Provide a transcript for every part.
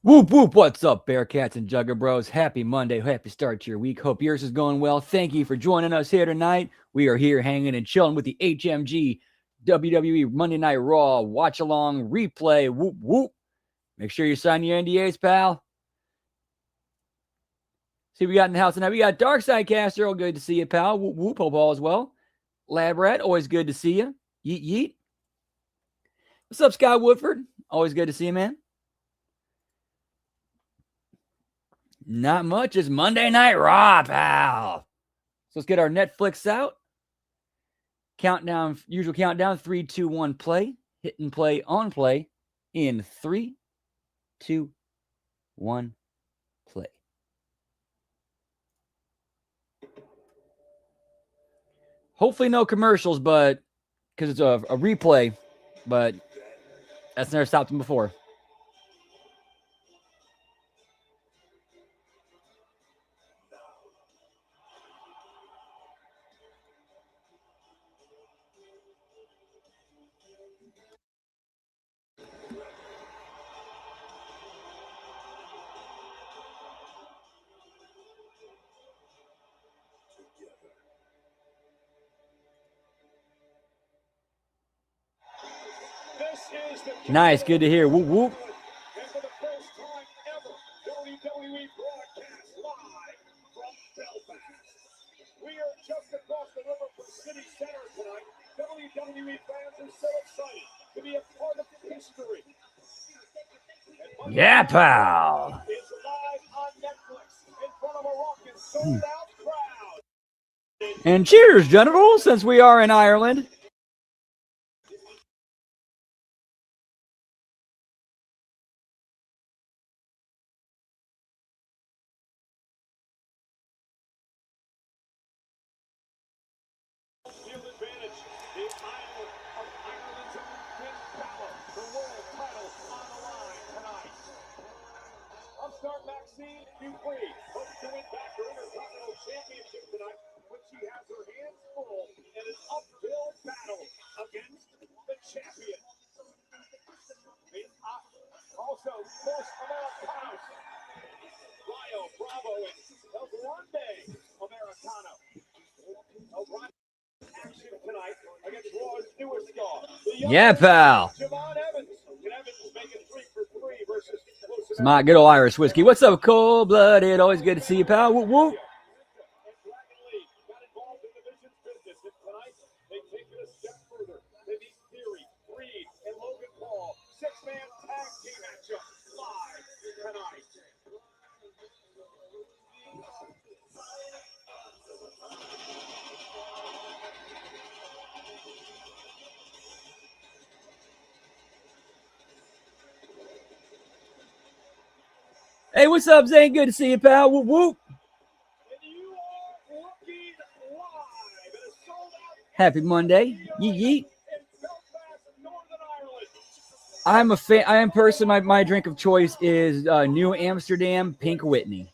Whoop, whoop. What's up, Bearcats and Jugger Bros? Happy Monday. Happy start to your week. Hope yours is going well. Thank you for joining us here tonight. We are here hanging and chilling with the HMG WWE Monday Night Raw watch along replay. Whoop, whoop. Make sure you sign your NDAs, pal. See, we got in the house tonight. We got Darkside Caster. All good to see you, pal. Whoop, whoop. Hope all is well. Lab Rat, always good to see you. Yeet, yeet. What's up, Scott Woodford? Always good to see you, man. Not much. It's Monday Night Raw, pal. So let's get our Netflix out. Countdown, usual countdown. 3, 2, 1, play. Hit and play on play in 3, 2, 1, play. Hopefully no commercials, but because it's a replay, but that's never stopped them before. Nice, good to hear. Whoop, whoop. And for the first time ever, WWE broadcast live from Belfast. We are just across the river from City Center tonight. WWE fans are so excited to be a part of history. Yeah, pal. It's live on Netflix in front of a rocking sold-out crowd. And cheers, genitals, since we are in Ireland. Field advantage. The Isle of Ireland's own Finn Balor. The world title on the line tonight. Upstart Maxine Dupree hopes to win back her Intercontinental Championship tonight, but she has her hands full in an uphill battle against the champion. Also, Los Americanos. Rayo, Bravo, and El Grande Americano. O'Brien action tonight against Raw's newest star. Yeah, pal. Javon Evans. And Evans is making 3 for 3 versus It's my good old Irish whiskey. What's up, cold-blooded? Always good to see you, pal. Whoop, whoop. And Dragon Lee got involved in the Vision's business. And tonight, they take it a step further. They meet Theory, Reed, and Logan Paul. 6-man tag team matchup live tonight. Hey, what's up, Zane? Good to see you, pal. Whoop, whoop. And you are looking live at a sold-out Happy Monday. Yeet, yeet. in Belfast, Northern Ireland. I'm a fan. I am person. My drink of choice is New Amsterdam Pink Whitney.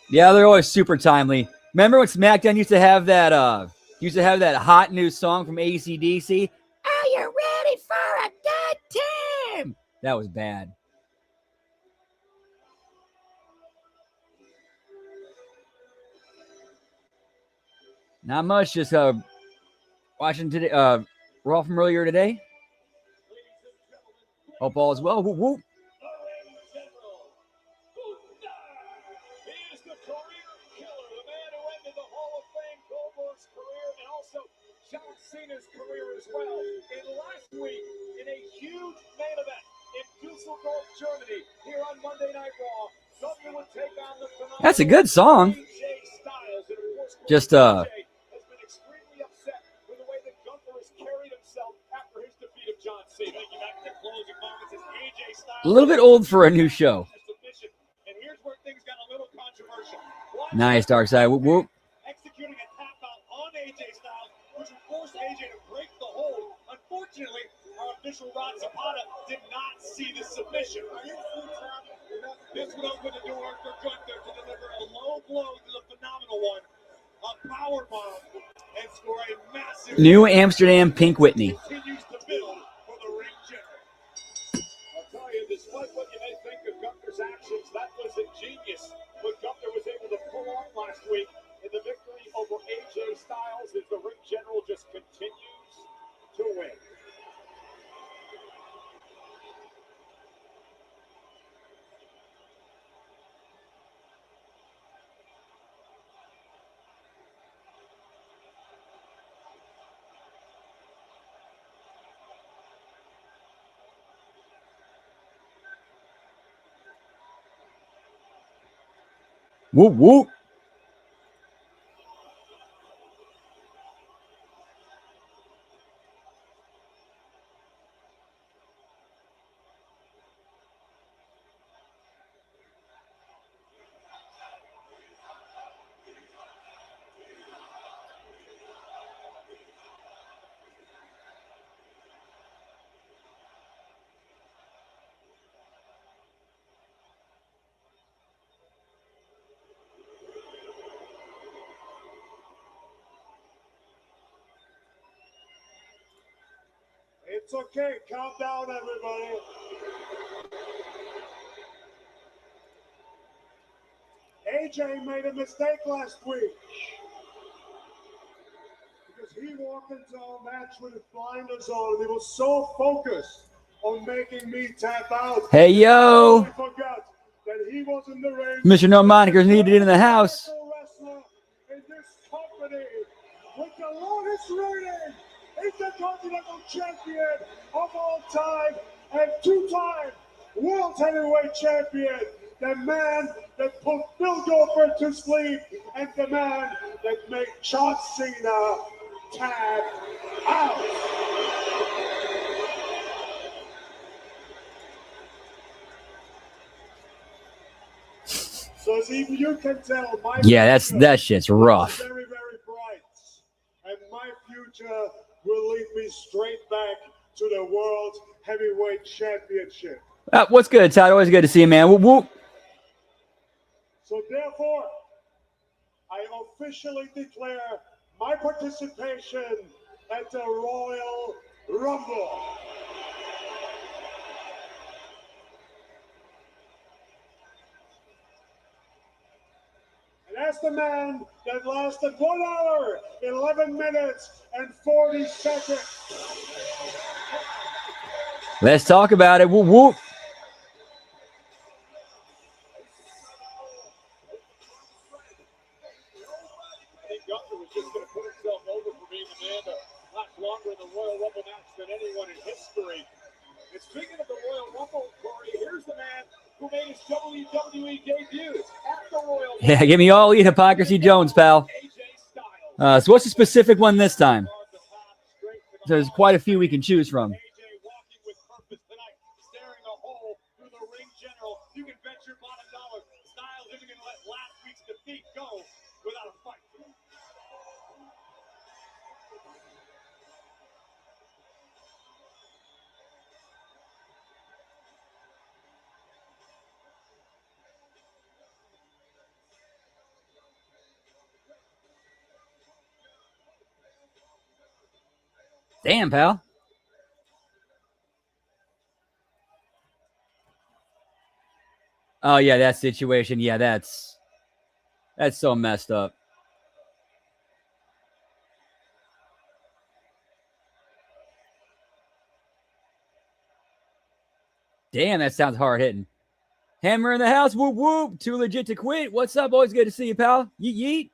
Yeah, they're always super timely. Remember when SmackDown used to have that hot new song from AC/DC? Are you ready for a good time? That was bad. Not much, just watching today Raw from earlier today. Hope all is well. Whoop, whoop. He is the career killer, the man who ended the Hall of Fame Goldberg's career and also John Cena's career as well. And last week, in a huge main event in Dusseldorf, Germany, here on Monday Night Raw, Gunther would take on the phenomenal That's a good song. AJ Styles. And of course, Just AJ has been extremely upset with the way that Gunther has carried himself after his defeat of John Cena. Thank you, back in the closing moments as AJ Styles a little bit old for a new show. and here's where things got a little controversial. Nice, Darkside. Whoop, whoop. Executing a tap out on AJ Styles, which would force AJ to break the hold on official Rod Zapata did not see the submission. This would open the door for Gunther to deliver a low blow to the phenomenal one, a power bomb, and score a massive. New Amsterdam Pink Whitney. Continues to build for the ring general. I'll tell you, despite what you may think of Gunther's actions, that was ingenious. What Gunther was able to pull off last week in the victory over AJ Styles as the ring general just continues to win. Whoop, whoop. It's okay. Calm down, everybody. AJ made a mistake last week because he walked into a match with his blinders on. He was so focused on making me tap out. Hey, yo. He forgot that he was in the ring. Mr. No Monikers needed in the house. Wrestler in this company with the longest reigning Intercontinental Champion of all time and two-time World Heavyweight Champion. The man that put Bill Goldberg to sleep and the man that made John Cena tap out. So as even you can tell, my that shit's rough. very, very bright, and my future will lead me straight back to the World Heavyweight Championship. What's good, Todd? Always good to see you, man. Whoop, whoop. So therefore, I officially declare my participation at the Royal Rumble. And as the man that lasted 1 hour, 11 minutes, and 40 seconds. Let's talk about it. Whoop, whoop. I think Gunther was just going to put himself over for being the man to last longer in the Royal Rumble match than anyone in history. And speaking of the Royal Rumble, Corey, here's the man who made his WWE debut at the Royal Rumble. Yeah, give me all Elite Hypocrisy Jones, pal. AJ Styles. So what's the specific one this time? There's quite a few we can choose from. AJ walking with purpose tonight, staring a hole through the ring general. You can bet your bottom dollar Styles isn't going to let last week's defeat go without a fight. Damn, pal. Oh, yeah, that situation. Yeah, that's so messed up. Damn, that sounds hard hitting. Hammer in the house. Whoop, whoop. Too legit to quit. What's up? Always good to see you, pal. Yeet, yeet.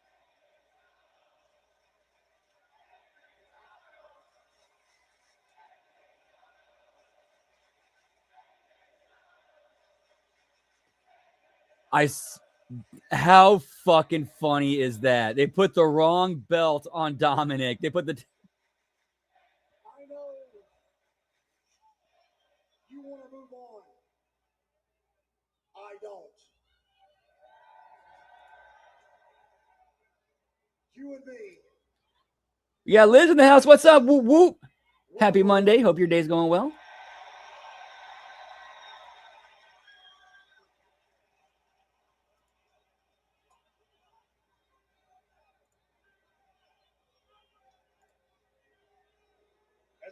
How fucking funny is that? They put the wrong belt on Dominic. They put the... I know you want to move on. I don't. You and me. Yeah, Liz in the house. What's up? Whoop, whoop. Happy Monday. Hope your day's going well.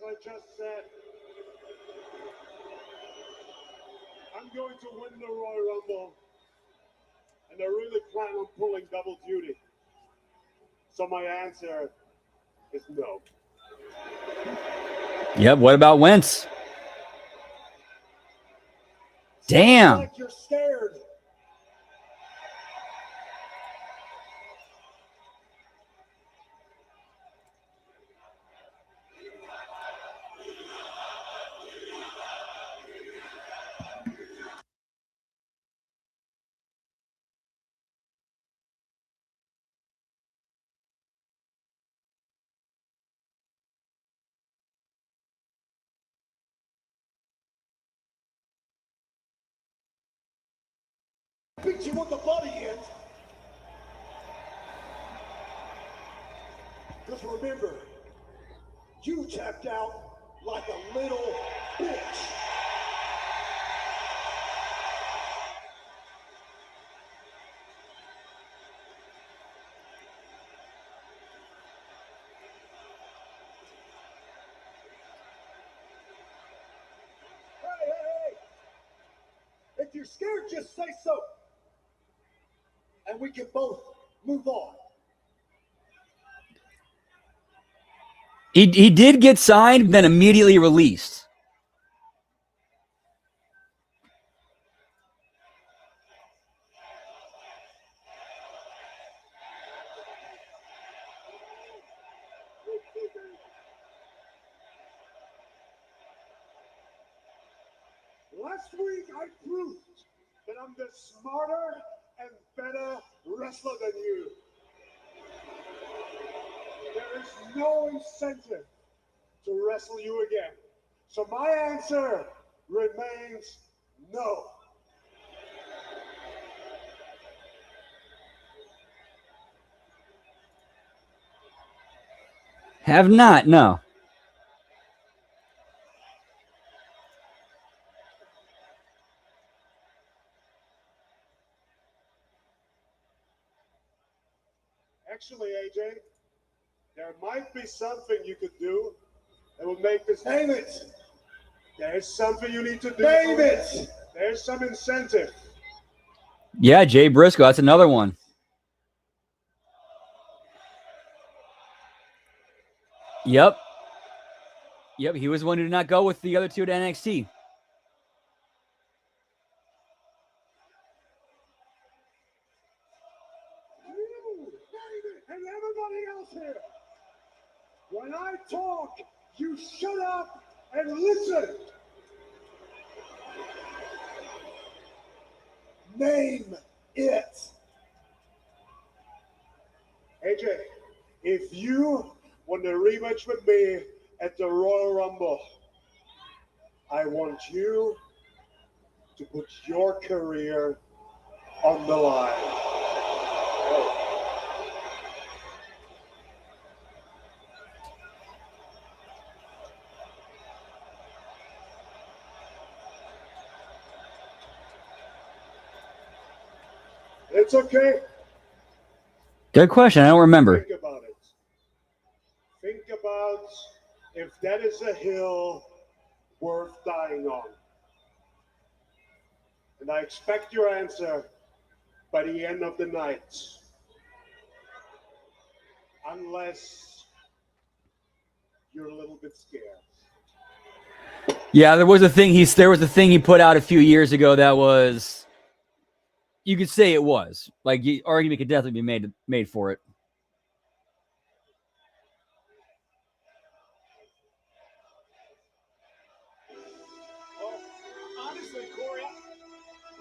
I just said, I'm going to win the Royal Rumble, and I really plan on pulling double duty. So my answer is no. Yep. What about Wentz? Damn. Sounds like you're scared. Beat you on the bloody end. Just remember, you tapped out like a little bitch. Hey. If you're scared, just say so. And we can both move on. He did get signed, then immediately released. Last week, I proved that I'm the smarter and better wrestler than you. There is no incentive to wrestle you again. So my answer remains no. Have not, no. Actually, AJ, there might be something you could do that will make this. Name it! There's something you need to do. Name it! There's some incentive. Yeah, Jay Briscoe. That's another one. Yep. He was one who did not go with the other two to NXT. You, David, and everybody else here. When I talk, you shut up and listen. Name it. AJ, if you want a rematch with me at the Royal Rumble, I want you to put your career on the line. It's okay. Good question. I don't remember. Think about it. Think about if that is a hill worth dying on. And I expect your answer by the end of the night. Unless you're a little bit scared. Yeah, there was a thing he put out a few years ago that was, you could say it was. Like, the argument could definitely be made for it. Well, honestly, Corey,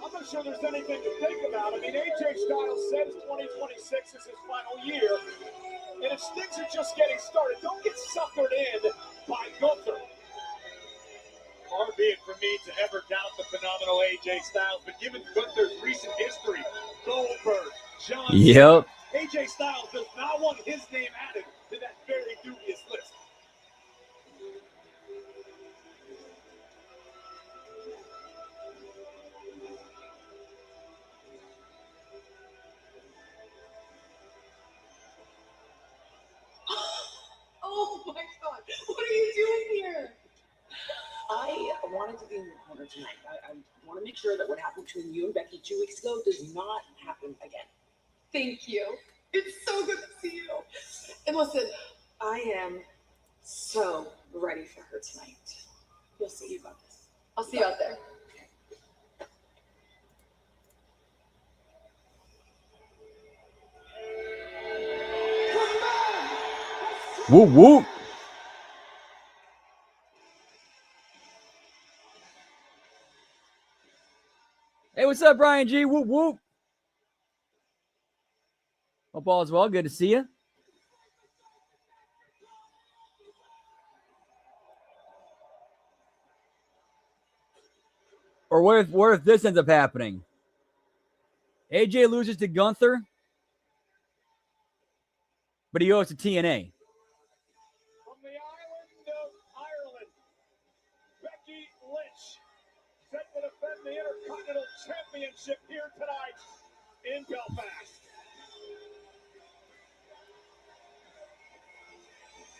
I'm not sure there's anything to think about. I mean, AJ Styles says 2026 is his final year, and if things are just getting started, don't get suckered in by Gunther. Far be it for me to ever doubt the phenomenal AJ Styles, but given Gunther's recent history, Goldberg, John Yep. AJ Styles does not want his name added to that very dubious list. Oh my God, what are you doing here? in your corner tonight. I want to make sure that what happened between you and Becky 2 weeks ago does not happen again. Thank you. It's so good to see you. And listen, I am so ready for her tonight. You'll see. You got this. I'll see you out there. Whoop, whoop. Hey, what's up, Brian G? Whoop, whoop. Hope all is well. Good to see you. Or what if this ends up happening? AJ loses to Gunther, but he goes to TNA. From the island of Ireland, Becky Lynch set to defend the Intercontinental Championship here tonight in Belfast.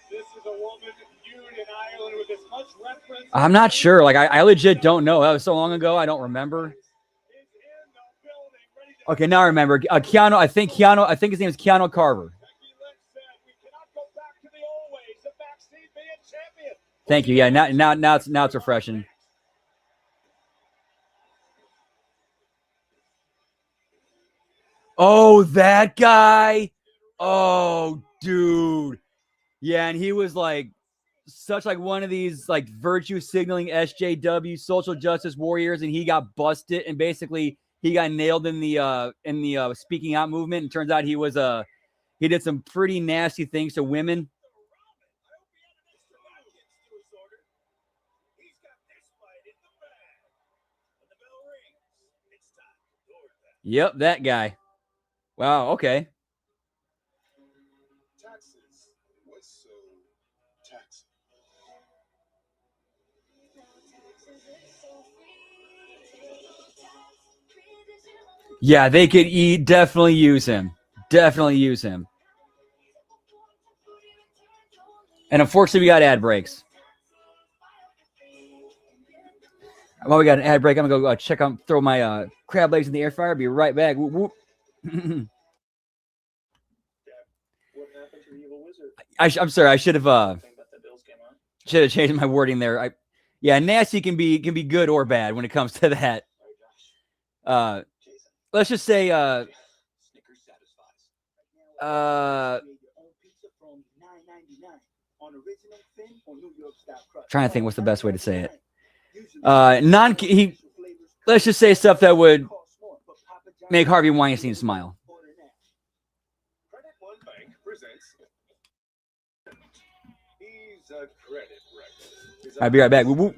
This is a woman viewed in Ireland with as much reference. I'm not sure. Like, I legit don't know. That was so long ago. I don't remember. Okay, now I remember. Keanu. I think his name is Keanu Carver. Thank you. Yeah. Now it's refreshing. Oh, that guy. Oh, dude. Yeah, and he was like such like one of these like virtue signaling SJW social justice warriors, and he got busted, and basically he got nailed in the speaking out movement. And turns out he did some pretty nasty things to women. Yep, that guy. Wow. Okay. Taxes. What's so taxing? Yeah, they could definitely use him. Definitely use him. And unfortunately, we got ad breaks. Well, we got an ad break. I'm gonna go throw my crab legs in the air fryer. Be right back. Whoop, whoop. What happened to the evil wizard? I'm sorry. I should have changed my wording there. Yeah, nasty can be good or bad when it comes to that. Let's just say trying to think what's the best way to say it. Let's just say stuff that would make Harvey Weinstein smile. Credit One Bank presents. He's a credit record. I'll be right back. Whoop, whoop.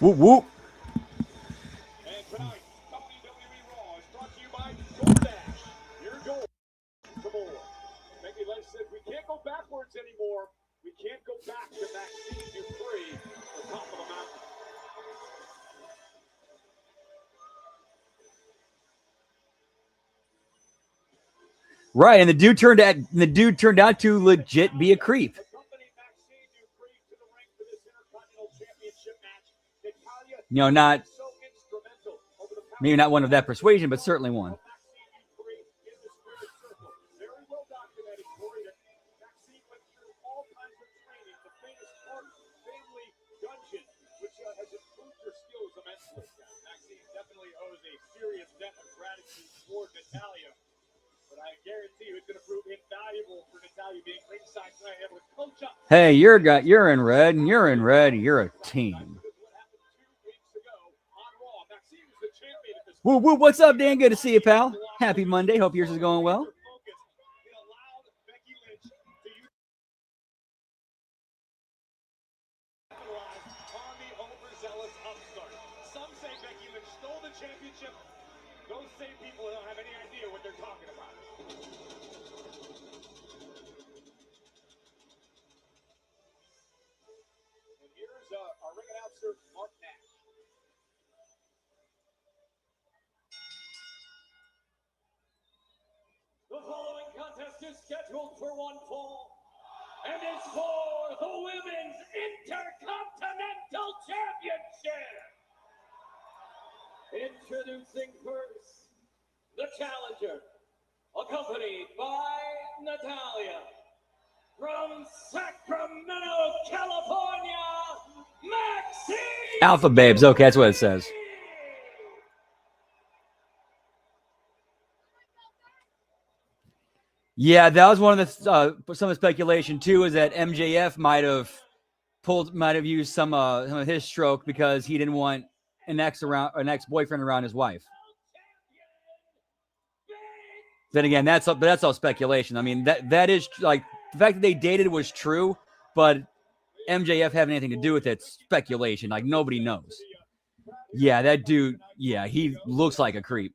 Whoop, whoop. And tonight, WWE Raw is brought to you by DoorDash. Your door to more. Becky Lynch said we can't go backwards anymore. We can't go back to Maxine Dupree, the top of the mountain. Right, and the dude turned out to legit be a creep. You know, not maybe not one of that persuasion, but certainly one. Very well documented, Corey, that Maxine went through all kinds of training, the famous Park family dungeon, which has improved her skills immensely. Maxine definitely owes a serious debt of gratitude toward Natalya. But I guarantee you it's going to prove invaluable for Natalya being ringside tonight, able to coach up. Hey, you're in red, and you're in red. You're a team. Woo woo! What's up, Dan? Good to see you, pal. Happy Monday. Hope yours is going well. Some say Becky Lynch stole the championship. Those same people don't have any idea what they're talking about. And here's our ring announcer, Mark Nash. The following contest is scheduled for one fall and is for the Women's Intercontinental Championship. Introducing first, the challenger, accompanied by Natalya. From Sacramento, California, Maxine! Alpha Babes. Okay, that's what it says. Yeah, that was one of the some of the speculation too, is that MJF might have used some of his stroke because he didn't want an ex-boyfriend around his wife. Then again, that's all speculation. I mean, that is like the fact that they dated was true, but MJF having anything to do with it's speculation. Like nobody knows. Yeah, that dude. Yeah, he looks like a creep.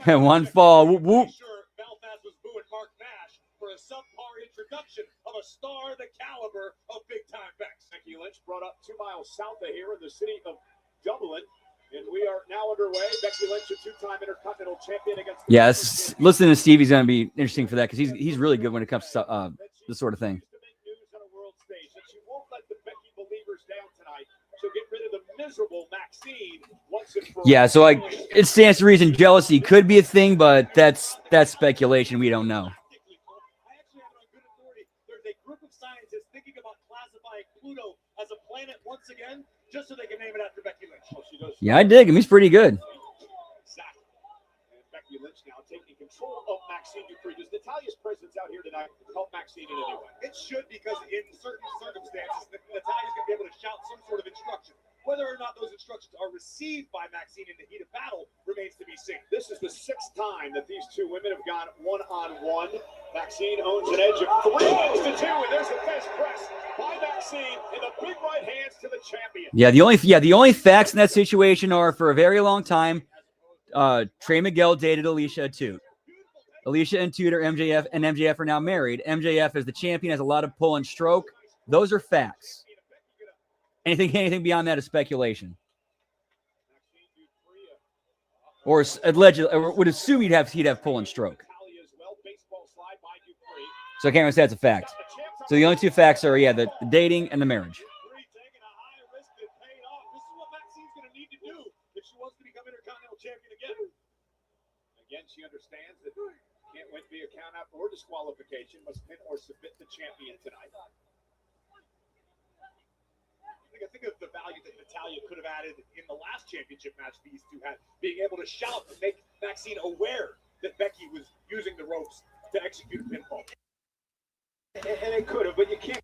And one fall. Whoop, whoop. Belfast was booing Mark Nash for a subpar introduction of a star the caliber of big time Bex. Becky Lynch brought up 2 miles south of here in the city of Dublin. And we are now underway. Becky Lynch, a 2-time Intercontinental Champion against. Yes, listening to Stevie's going to be interesting for that because he's really good when it comes to this sort of thing. She won't let the Becky believers down tonight. She'll get rid of the miserable Maxine once and for all. Yeah, so it stands to reason jealousy could be a thing, but that's speculation. We don't know. I actually have it on good authority. There's a group of scientists thinking about classifying Pluto as a planet once again, just so they can name it after Becky Lynch. Oh, she does. Yeah, I dig him. He's pretty good. Exactly. And Becky Lynch now taking control of Maxine Dupree. Does Natalya's presence out here tonight help Maxine in any way? It should, because in certain circumstances, Natalya's going to be able to shout some sort of instruction. Whether or not those instructions are received by Maxine in the heat of battle remains to be seen. This is the 6th time that these two women have gone one-on-one. Maxine owns an edge of 3-2, and there's the fast press by Maxine and the big right hands to the champion. Yeah, the only facts in that situation are for a very long time, Trey Miguel dated Alicia Atout. Alicia and Tudor, MJF are now married. MJF is the champion, has a lot of pull and stroke. Those are facts. Anything beyond that is speculation. Or allegedly, or would assume he'd have pull and stroke. So I can't even say that's a fact. So the only 2 facts are, the dating and the marriage. Again, she understands that can't win via count out or disqualification, must pin or submit the champion tonight. I think of the value that Natalya could have added in the last championship match these two had, being able to shout and make Maxine aware that Becky was using the ropes to execute a pinfall. And it could have, but you can't.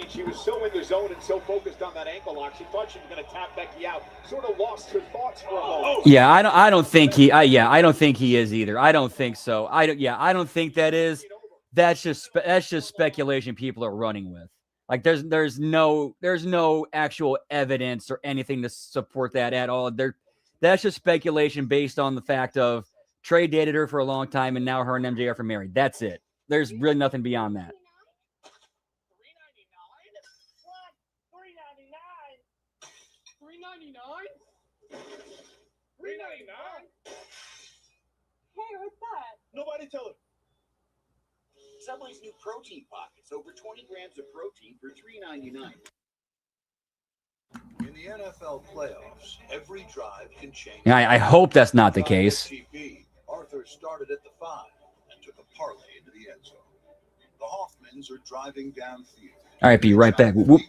She was so in the zone and so focused on that ankle lock, she thought she was going to tap Becky out. Sort of lost her thoughts for a moment. Yeah, I don't think he is either. I don't think so. I don't think that is. That's just speculation people are running with. Like there's no actual evidence or anything to support that at all. That's just speculation based on the fact of Trey dated her for a long time, and now her and MJF are married. That's it. There's really nothing beyond that. $3.99? What? $3.99? $3.99? $3.99? Hey, what's that? Nobody tell him. Subway's new protein pockets, over 20 grams of protein for $3.99. In the NFL playoffs, every drive can change. Yeah, I hope that's not the case. TP, Arthur started at the 5 and took a parlay into the end zone. The Hoffmans are driving downfield. All right, be right back. Whoop.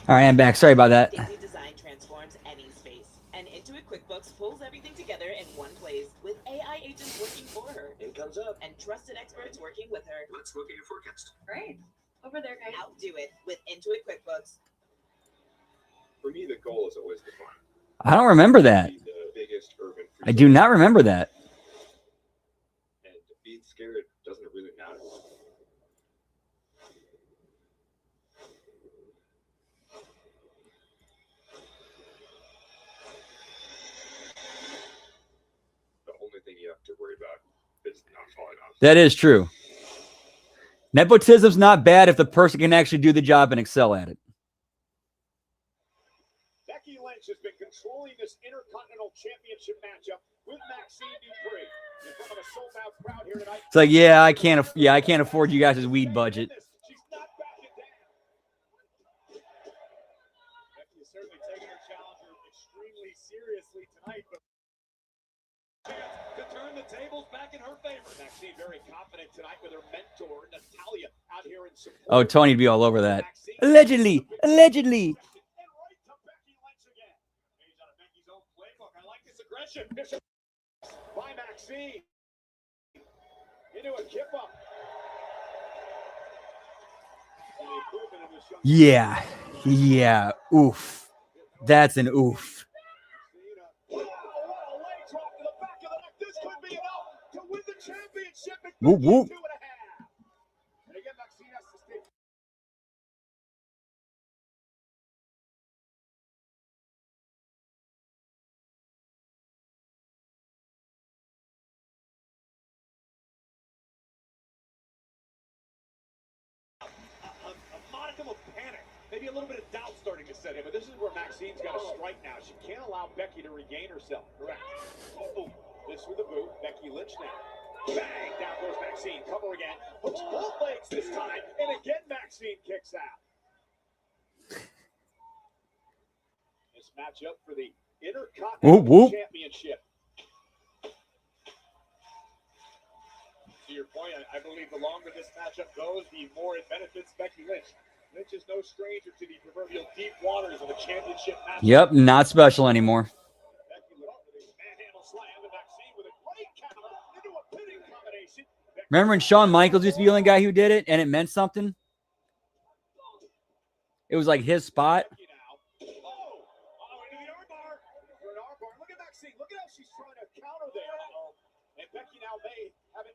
All right, I'm back. Sorry about that. Easy Design transforms any space, and Intuit QuickBooks pulls everything together in one place with AI agents working for her. Income's up. And trusted experts working with her. Let's look at your forecast. Great. Over there, guys. Outdo it with Intuit QuickBooks. For me, the goal is always the farm. I don't remember that. Be the biggest urban I do not remember that. And being scared doesn't really matter. The only thing you have to worry about is not falling off. That is true. Nepotism's not bad if the person can actually do the job and excel at it. Becky Lynch has been controlling this Intercontinental Championship matchup with Maxine Dupree in front of a sold-out crowd here tonight. It's like, yeah, I can't afford you guys' weed budget. She's not backing down. Becky is certainly taking her challenger extremely seriously tonight, but chance to turn the tables back in her favor. Maxine very confident tonight with her mentor Natalia out here in support. Oh, Tony'd be all over that. Allegedly. And right to Becky Lynch again. He's on a Becky's own playbook. I like this aggression. By Maxine. Into a kip up. Yeah. Yeah. Oof. That's an oof. Whoop, whoop. And again, Maxine has to stay. A modicum of panic, maybe a little bit of doubt starting to set in, but this is where Maxine's got to strike now. She can't allow Becky to regain herself. Correct. Oh, this with the boot. Becky Lynch now. Bang! Down goes Maxine. Cover again. Hooks both legs this time, and again Maxine kicks out. This matchup for the Intercontinental Whoop, whoop. Championship. To your point, I believe the longer this matchup goes, the more it benefits Becky Lynch. Lynch is no stranger to the proverbial deep waters of a championship matchup. Yep, not special anymore. Becky Lynch with a manhandle slam, and Maxine with a great counter into a pinning combination. Remember when Shawn Michaels used to be the only guy who did it and it meant something? It was like his spot. Becky now. Oh, into the armbar. For an armbar. Look at Maxine. Look at how she's trying to counter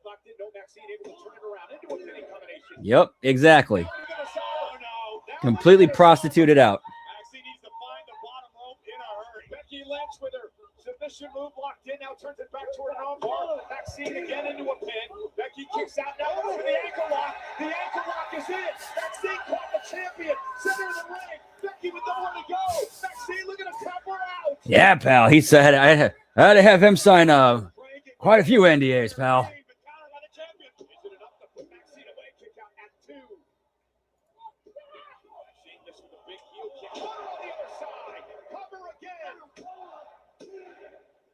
locked in. No Maxine able to turn it around into a pinning combination. Yep, exactly. Now we're gonna solve it. Oh, no. Now Completely we're gonna solve it. prostituted out. Maxine needs to find the bottom rope in a hurry. Becky Lynch with her submission move locked in. Now turns it back toward her own bar. Maxine again into a pin. Becky kicks out now for the ankle lock. The ankle lock is in. Maxine caught the champion. Center of the ring. Becky with nowhere to go. Maxine looking to tap her out. Yeah, pal. He said I had to have him sign quite a few NDAs, pal. But countered by the champion. Is it enough to put Maxine away? Kick out at 2. Maxine just with a big heel kick. Cover on the other side. Cover again.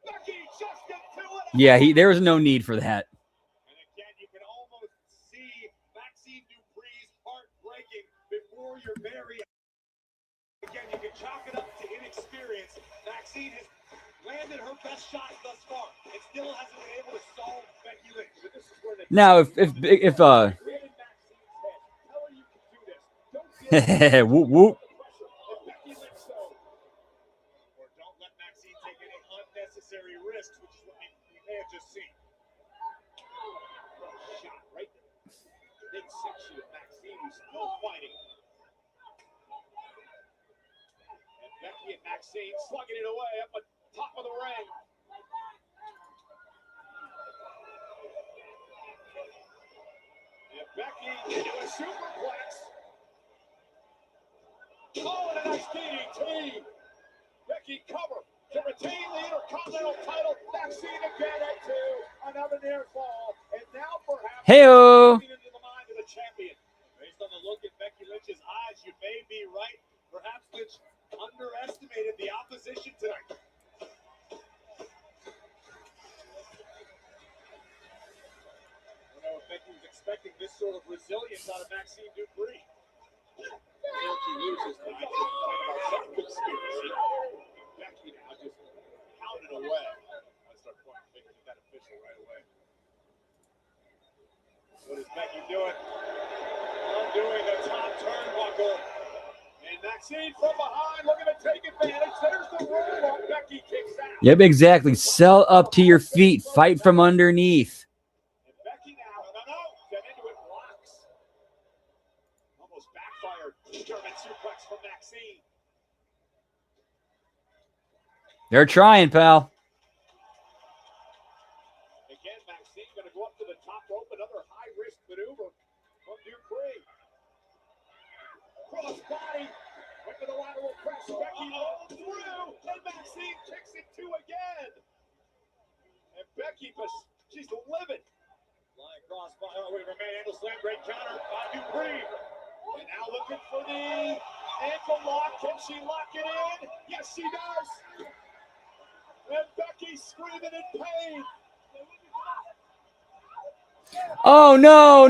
Becky just into it. Yeah, there was no need for that. And again, you can almost see Maxine Dupree's heart breaking before your very eyes. Again, you can chalk it up to inexperience. Maxine has landed her best shot thus far and still hasn't been able to solve Becky Lynch. So this is where the Now, if Get in Maxine's head. Tell her you can do this. Don't feel whoop whoop. the pressure. If Becky Lynch so. Or don't let Maxine take any unnecessary risks, which is what we may have just seen. Shot right there. Big section of Maxine who's still fighting. And Becky and Maxine slugging it away up at top of the ring. And Becky into a superplex. Oh, and a nice DDT. Becky cover to retain the Intercontinental title. Maxine again at 2. Another near fall. And now perhaps Heyo. into the mind of the champion. Based on the look in Becky Lynch's eyes, you may be right. Perhaps Lynch underestimated the opposition tonight. I don't know if Becky was expecting this sort of resilience out of Maxine Dupree. If she loses tonight, she'll talk about some conspiracy. Becky now just pounded away. I start pointing fingers at that official right away. What is Becky doing? Undoing the top turnbuckle. And Maxine from behind looking to take advantage. There's the roll up. Becky kicks out. Yep, exactly. Sell up to your feet. Fight from underneath. And Becky now, no, get into it, blocks. Almost backfired. German suplex from Maxine. They're trying, pal. Again, Maxine going to go up to the top rope. Another high-risk maneuver from Dupree. Cross body. Went to the lateral press. Becky through. And Maxine kicks it 2 again. And Becky, she's livid. Flying cross body. Oh, wait, remain ankle slam. Great counter by Dupree. And now looking for the ankle lock. Can she lock it in? Yes, she does. And Becky screaming in pain. Oh no!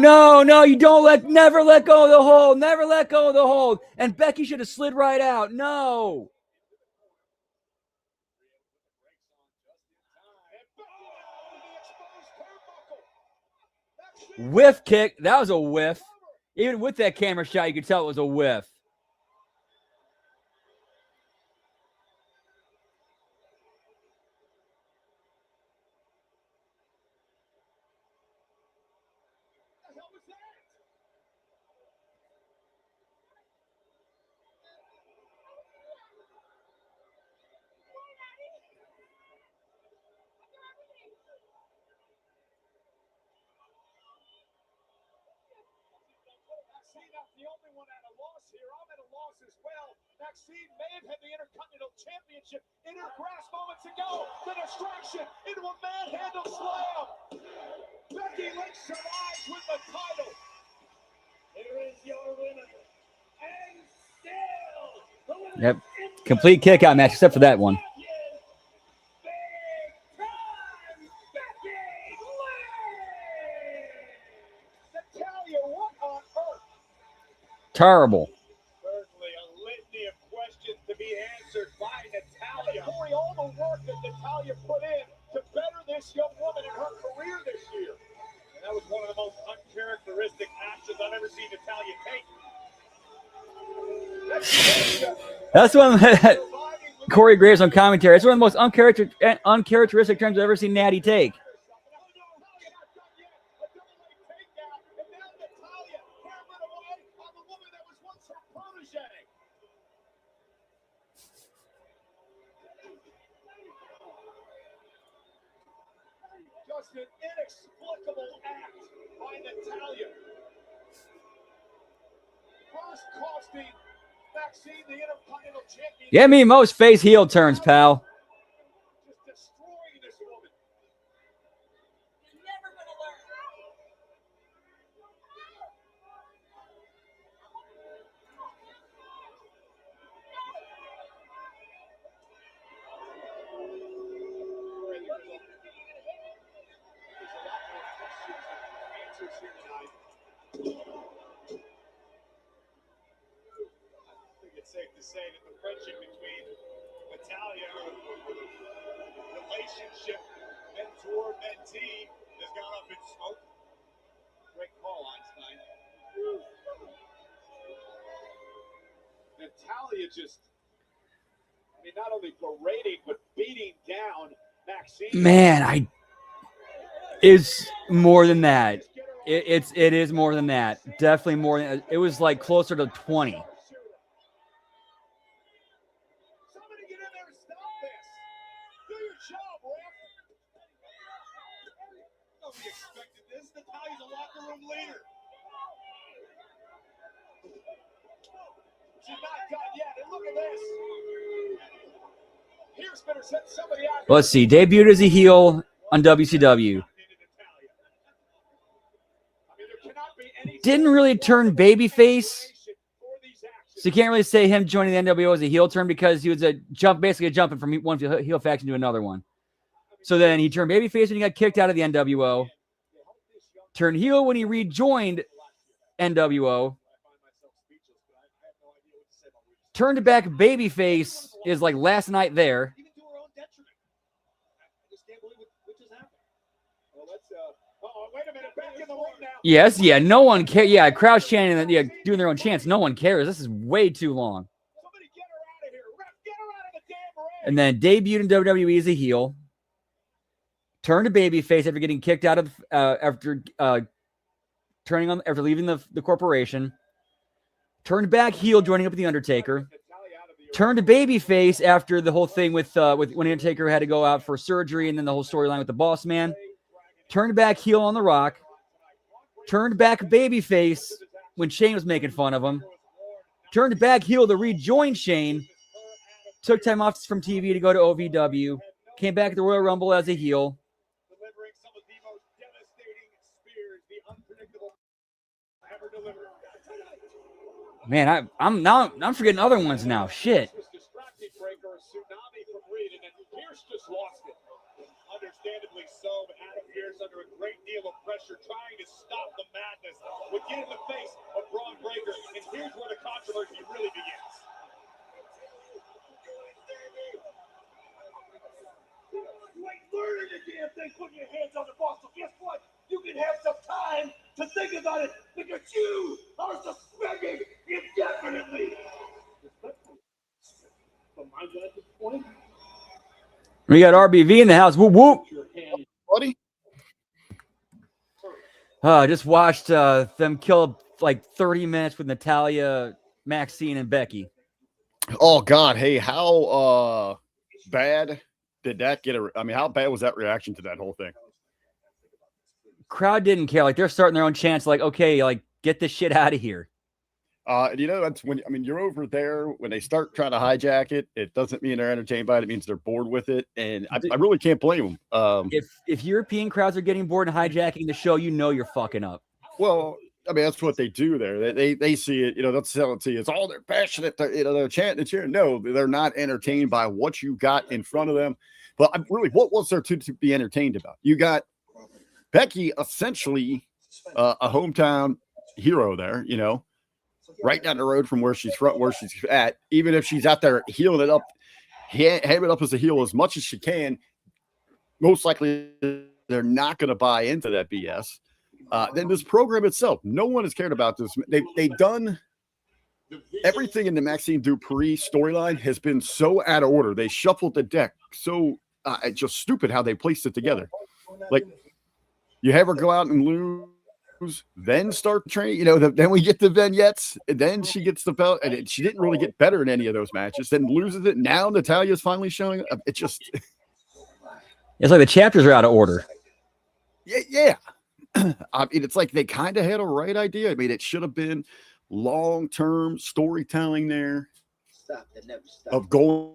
You never let go of the hold. Never let go of the hold. And Becky should have slid right out. No. Whiff kick. That was a whiff. Even with that camera shot, you could tell it was a whiff. The only one at a loss here. I'm at a loss as well. Maxine may have had the Intercontinental Championship in her grasp moments ago. The distraction into a manhandle slam. Becky Lynch survives with the title. Here is your winner. And still the winner. Yep. Complete kick out match except for that one. Terrible. Certainly a litany of questions to be answered by Natalya. Corey, all the work that Natalya put in to better this young woman in her career this year. And that was one of the most uncharacteristic actions I've ever seen Natalya take. That's one Corey Graves on commentary. It's one of the most uncharacteristic times I've ever seen Natty take. just an inexplicable act by Natalia. First costing Maxine the Intercontinental Champion. Give me most face heel turns, pal. Just destroying this woman. Never gonna learn. There's a lot more questions than answers here tonight. I think it's safe to say that the friendship between Natalia, relationship mentor-mentee, has gone up in smoke. Great call, Einstein. Natalia just, I mean, not only berating, but beating down Maxine. Man, it's more than that. It is more than that. Definitely more than it was like closer to 20. Somebody get in there and stop this. Do your job, ref. Nobody expected this. Natalia's a locker room leader. She's not done yet. And look at this. Here's better set somebody out. Let's see. Debuted as a heel on WCW. Didn't really turn babyface. So you can't really say him joining the NWO as a heel turn because he was basically jumping from one heel faction to another one. So then he turned babyface when he got kicked out of the NWO. Turned heel when he rejoined NWO. Turned back babyface is like last night there. Even to her own detriment. I just can't believe what just happened. Well, let's, wait a minute. Back in the ring now. Yes, yeah, no one cares. Yeah, crowd's chanting and doing their own chants. No one cares. This is way too long. Somebody get her out of here. Ref, get her out of the damn ring. And then debuted in WWE as a heel. Turned to babyface after getting kicked out of after leaving the corporation. Turned back heel, joining up with the Undertaker. Turned to babyface after the whole thing with when Undertaker had to go out for surgery, and then the whole storyline with the Boss Man. Turned back heel on The Rock. Turned back babyface when Shane was making fun of him. Turned back heel to rejoin Shane. Took time off from TV to go to OVW. Came back at the Royal Rumble as a heel. Delivering some of the most devastating spears the unpredictable ever delivered. Man, I'm forgetting other ones now. Shit. This was distracting breaker, a tsunami from Reed, and then Pierce just lost it. Understandably so, but Adam Pierce under a great deal of pressure, trying to stop the madness, would get in the face of Braun Breaker, and here's where the controversy really begins. You ain't learning the damn thing, putting your hands on the boss, so guess what? You can have some time to think about it, because you are suspended indefinitely. From my vantage point, We got RBV in the house. Whoop, whoop. Buddy? Just watched them kill like 30 minutes with Natalia, Maxine, and Becky. Oh, God. Hey, how bad did that get? I mean, how bad was that reaction to that whole thing? Crowd didn't care. Like, they're starting their own chants. Like, okay, like, get this shit out of here. You know, that's when, I mean, you're over there when they start trying to hijack it. It doesn't mean they're entertained by it. It means they're bored with it. And I really can't blame them. If European crowds are getting bored and hijacking the show, you know you're fucking up. Well, I mean, that's what they do there. They see it, you know, they'll sell it to you. It's all they're passionate. They're chanting and cheering. No, they're not entertained by what you got in front of them. But really, what was there to be entertained about? You got Becky, essentially a hometown hero there, you know, right down the road from where she's at. Even if she's out there healing it up, having it up as a heel as much as she can, most likely they're not going to buy into that BS. Then this program itself, no one has cared about this. They've done everything in the Maxine Dupree storyline has been so out of order. They shuffled the deck. So just stupid how they placed it together. Like, you have her go out and lose, then start training. You know, then we get the vignettes, and then she gets the belt, and she didn't really get better in any of those matches. Then loses it. Now Natalia's finally showing up. It just, it's like the chapters are out of order. Yeah. I mean, it's like they kind of had a right idea. I mean, it should have been long-term storytelling there of going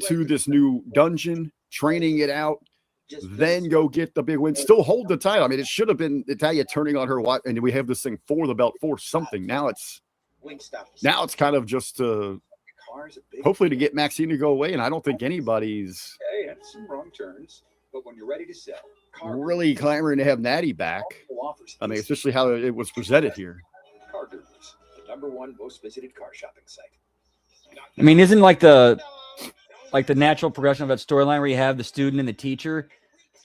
to this new dungeon, training it out, then go get the big win, still hold the title. I mean, it should have been Natalia turning on her watch, and we have this thing for the belt for something. Now it's kind of just hopefully to get Maxine to go away, and I don't think anybody's Had some wrong turns, but when you're ready to sell, really clamoring to have Natty back. I mean, especially how it was presented here. Car Gurus, the #1 most visited car shopping site. I mean, isn't like the natural progression of that storyline where you have the student and the teacher?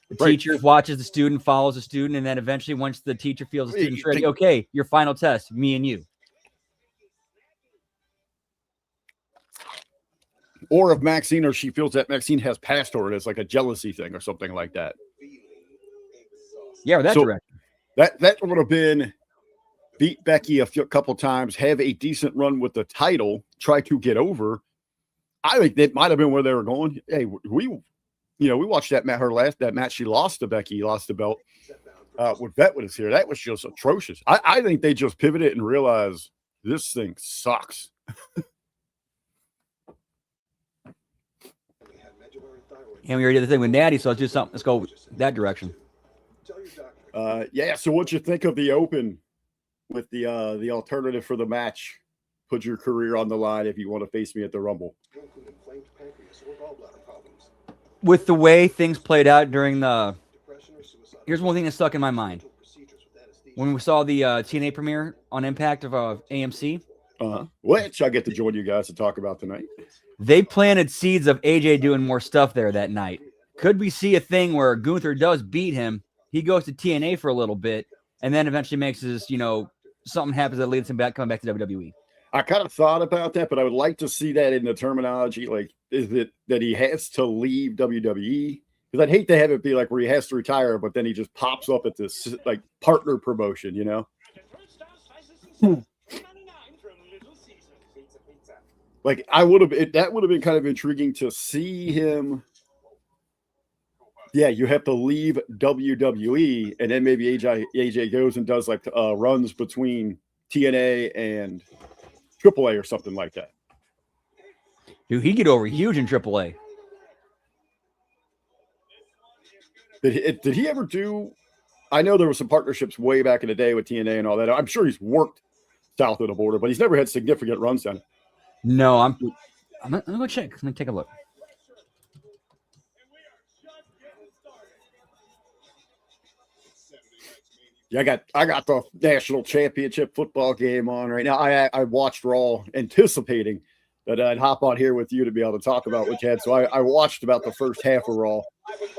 The teacher watches the student, follows the student, and then eventually, once the teacher feels the student's ready, okay, your final test, me and you. Or if Maxine, or she feels that Maxine has passed her, it's like a jealousy thing or something like that. Yeah, that direction. That would have been beat Becky a couple times, have a decent run with the title, try to get over. I think that might have been where they were going. Hey, we watched that match she lost to Becky, lost the belt with Vet with us here. That was just atrocious. I think they just pivoted and realized this thing sucks. And we already did the thing with Natty, so let's do something. Let's go that direction. Yeah. So what you think of the Open with the alternative for the match? Put your career on the line if you want to face me at the Rumble. With the way things played out during the, here's one thing that stuck in my mind. When we saw the TNA premiere on Impact of AMC, which I get to join you guys to talk about tonight. They planted seeds of AJ doing more stuff there that night. Could we see a thing where Gunther does beat him, he goes to TNA for a little bit, and then eventually makes his, something happens that leads him coming back to WWE? I kind of thought about that, but I would like to see that in the terminology. Like, is it that he has to leave WWE? Because I'd hate to have it be like where he has to retire, but then he just pops up at this like partner promotion, Like that would have been kind of intriguing to see him. Yeah, you have to leave WWE, and then maybe AJ goes and does like runs between TNA and AAA or something like that. Dude, he'd get over huge in AAA. Did he ever do? I know there were some partnerships way back in the day with TNA and all that. I'm sure he's worked south of the border, but he's never had significant runs down. No, I'm gonna check. Let me take a look. Yeah, I got the national championship football game on right now. I watched Raw anticipating that I'd hop on here with you to be able to talk about what you had. So I watched about the first half of Raw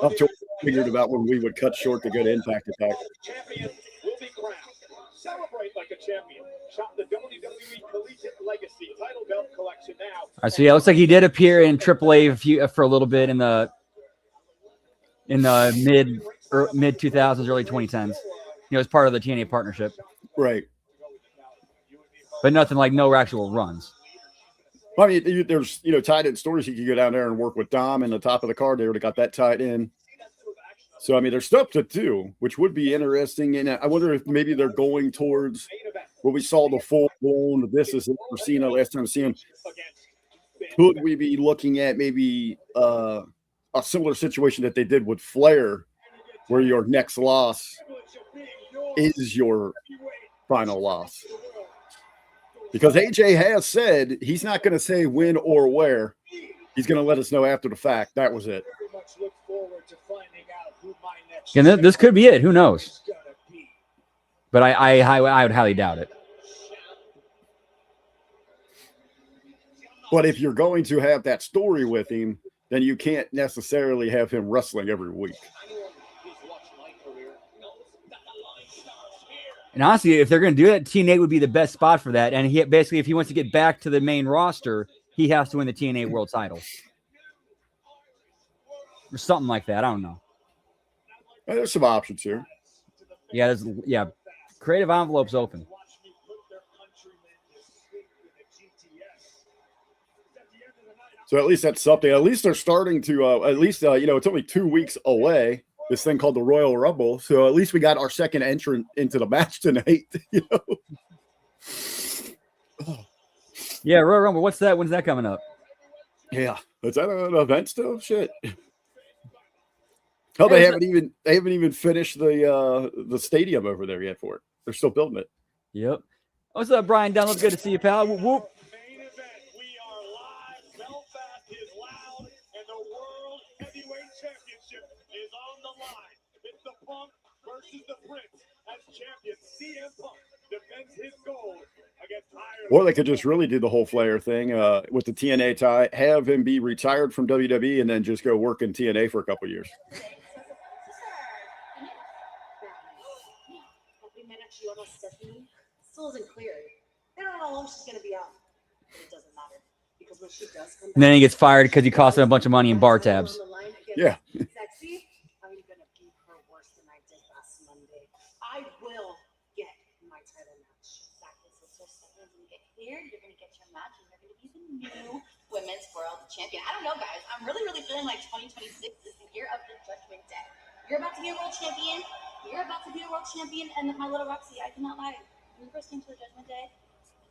up to figured about when we would cut short to go to Impact Attack. Champion will be crowned. Celebrate like a champion. Shop the WWE Collegiate Legacy title belt collection now. I see. It looks like he did appear in AAA for a little bit in the mid 2000s, early 2010s. As part of the TNA partnership. Right. But nothing like no actual runs. Well, I mean, there's, tied in stories. You could go down there and work with Dom in the top of the card. They already got that tied in. So, I mean, there's stuff to do, which would be interesting. And I wonder if maybe they're going towards what we saw the full-blown, this is it for Cena last time seeing him. Could we be looking at maybe a similar situation that they did with Flair, where your next loss is your final loss? Because AJ has said he's not going to say when or where. He's going to let us know after the fact. That was it. And this could be it. Who knows? But I would highly doubt it. But if you're going to have that story with him, then you can't necessarily have him wrestling every week. And honestly, if they're going to do that, TNA would be the best spot for that. And basically, if he wants to get back to the main roster, he has to win the TNA World Title. Or something like that. I don't know. There's some options here. Yeah, creative envelopes open. So at least that's something. At least they're starting to, it's only 2 weeks away. this thing called the Royal Rumble. So at least we got our second entrant into the match tonight. You know? Yeah, Royal Rumble. What's that? When's that coming up? Yeah, is that an event still? Shit. Oh, they haven't even finished the stadium over there yet for it. They're still building it. Yep. What's up, Brian Dunlap? Good to see you, pal. Whoop, whoop. Main event. We are live. Belfast is loud, and the World Heavyweight Championship is on the line. It's the Punk versus the Prince as champion. CM Punk defends his gold against Ireland. Or they could just really do the whole Flair thing with the TNA tie, have him be retired from WWE, and then just go work in TNA for a couple years. Still isn't cleared. They don't know how long she's going to be out. But it doesn't matter because when she does come back, And then he gets fired because he cost him a bunch of money in bar tabs. Yeah. Sexy. I'm going to beat her worse than I did last Monday. I will get my title match. Exactly. So when you get cleared, you're going to get your match, and you're going to be the new women's world champion. I don't know, guys. I'm really feeling like 2026 is the year of the Judgment Day. You're about to be a world champion. You're about to be a world champion, and my little Roxy, I cannot lie. When you first came to the Judgment Day, I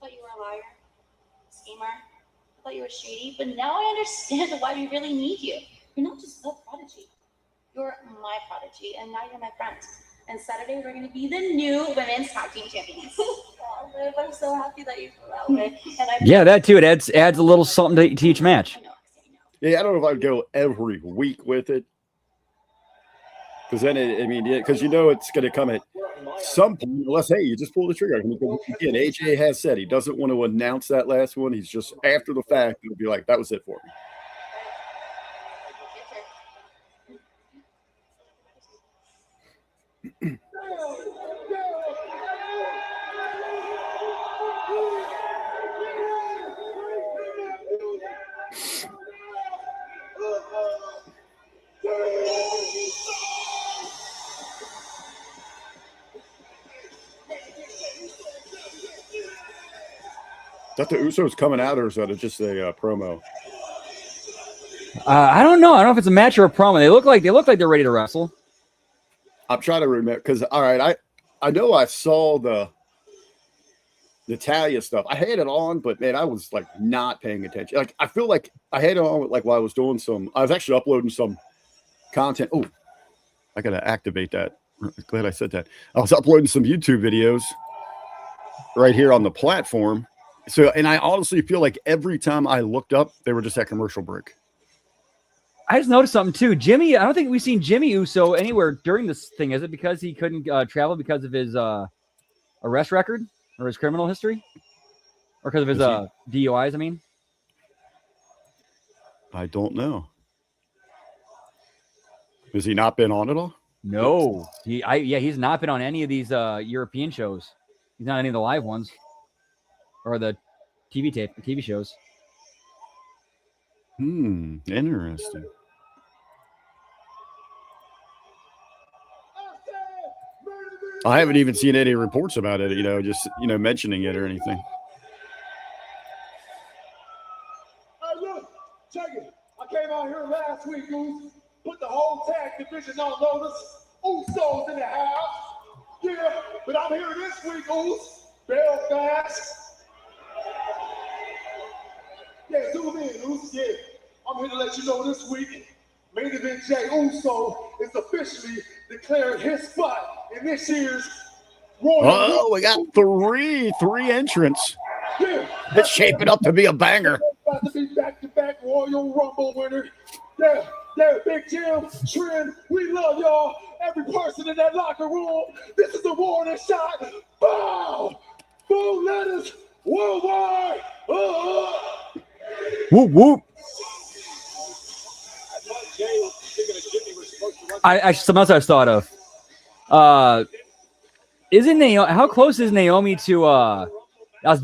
thought you were a liar, a schemer. I thought you were shady, but now I understand why we really need you. You're not just a prodigy. You're my prodigy, and now you're my friend. And Saturday, we're going to be the new women's tag team champions. Oh, Liv, I'm so happy that you feel that way. And Yeah, that too. It adds a little something to each match. I know. Yeah, I don't know if I'd go every week with it. Because then, because you know it's going to come at some point, unless, hey, you just pull the trigger. Again, AJ has said he doesn't want to announce that last one. He's just, after the fact, he'll be like, that was it for me. Is that the Usos coming out, or is that just a promo? I don't know. I don't know if it's a match or a promo. They look like they're ready to wrestle. I'm trying to remember because all right, I know I saw the Natalia stuff. I had it on, but man, I was like not paying attention. Like I feel like I had it on like while I was doing I was actually uploading some content. Oh, I gotta activate that. Glad I said that. I was uploading some YouTube videos right here on the platform. So, and I honestly feel like every time I looked up, they were just at commercial break. I just noticed something too. Jimmy, I don't think we've seen Jimmy Uso anywhere during this thing. Is it because he couldn't travel because of his arrest record or his criminal history? Or because of his DUIs, I mean? I don't know. Has he not been on at all? No. He's not been on any of these European shows. He's not on any of the live ones. Or the TV shows. Interesting. I haven't even seen any reports about it, just mentioning it or anything. Hey, look, check it. I came out here last week, Goose. Put the whole tag division on notice. Usos in the house. Yeah, but I'm here this week, Goose. Belfast. Yeah, zoom in, Goose. Yeah, I'm here to let you know this week, main event Jay Uso is officially declared his spot in this year's Royal Rumble. Oh, we got three entrants. Yeah. It's shaping up to be a banger. About to be back-to-back Royal Rumble winner. Yeah, Big Jim, Trent, we love y'all. Every person in that locker room. This is a warning shot. Bow! Food letters worldwide. Whoop, whoop. Something else I thought of. Isn't Naomi? How close is Naomi to? I was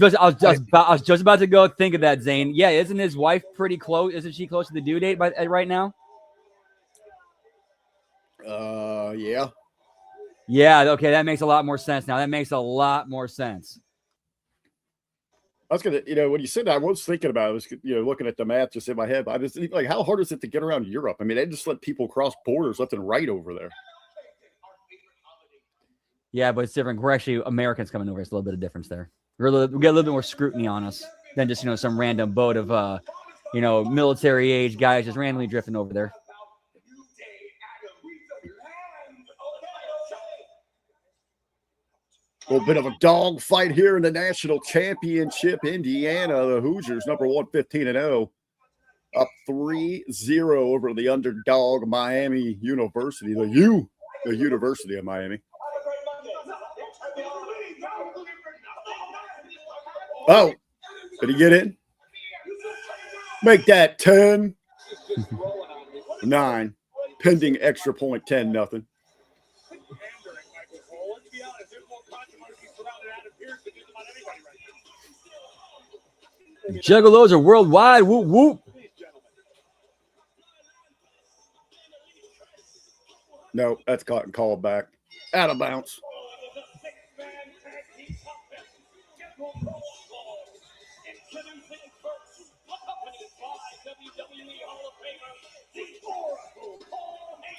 just about to go think of that, Zane. Yeah, isn't his wife pretty close? Isn't she close to the due date right now? Yeah. Yeah. Okay, that makes a lot more sense now. That makes a lot more sense. I was gonna, when you said that, I was thinking about it. I was, looking at the math just in my head. But I was like, how hard is it to get around Europe? I mean, they just let people cross borders left and right over there. Yeah, but it's different. We're actually Americans coming over. It's a little bit of difference there. We get a little bit more scrutiny on us than just some random boat of military age guys just randomly drifting over there. A little bit of a dog fight here in the national championship. Indiana, the Hoosiers, number 1, 15-0, up 3-0 over the underdog Miami University. The University of Miami. Oh, did he get in? Make that 10. 9. Pending extra point, 10-0. Juggalos are worldwide. Whoop, whoop. No, that's caught and called back. Out of bounds.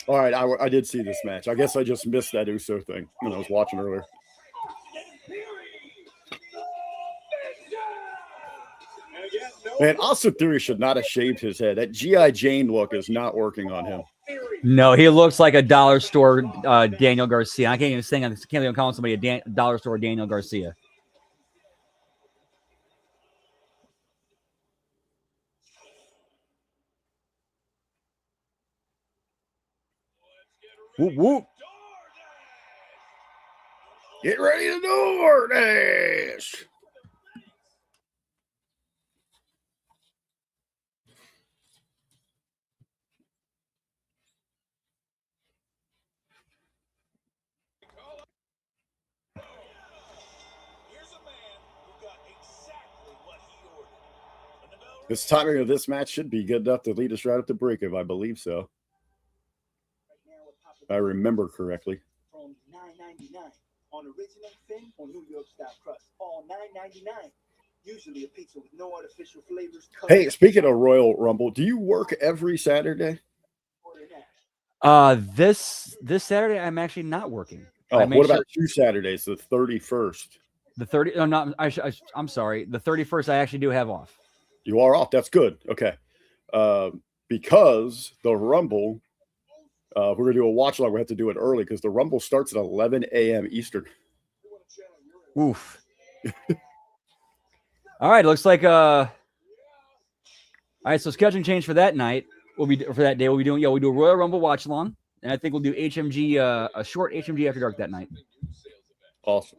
All right, I did see this match. I guess I just missed that Uso thing when I was watching earlier. Man, Austin Theory should not have shaved his head. That G.I. Jane look is not working on him. No, he looks like a dollar store Daniel Garcia. I can't even call somebody a dollar store Daniel Garcia. Whoop, whoop. Get ready to DoorDash. This timing of this match should be good enough to lead us right up to break, if I believe so. If I remember correctly. From $9.99 on original thin or New York style crust, all $9.99. Usually a pizza with no artificial flavors. Hey, speaking of Royal Rumble, do you work every Saturday? This Saturday I'm actually not working. Oh, what about 2 Saturdays? The 31st. The 30? No, not. I'm sorry. The 31st I actually do have off. You are off. That's good. Okay. Because the Rumble, if we're gonna do a watch along, we have to do it early because the Rumble starts at 11 a.m. Eastern. Oof. All right, looks like all right, so scheduling change for that night. We do a Royal Rumble watch along, and I think we'll do HMG a short HMG After Dark that night. Awesome.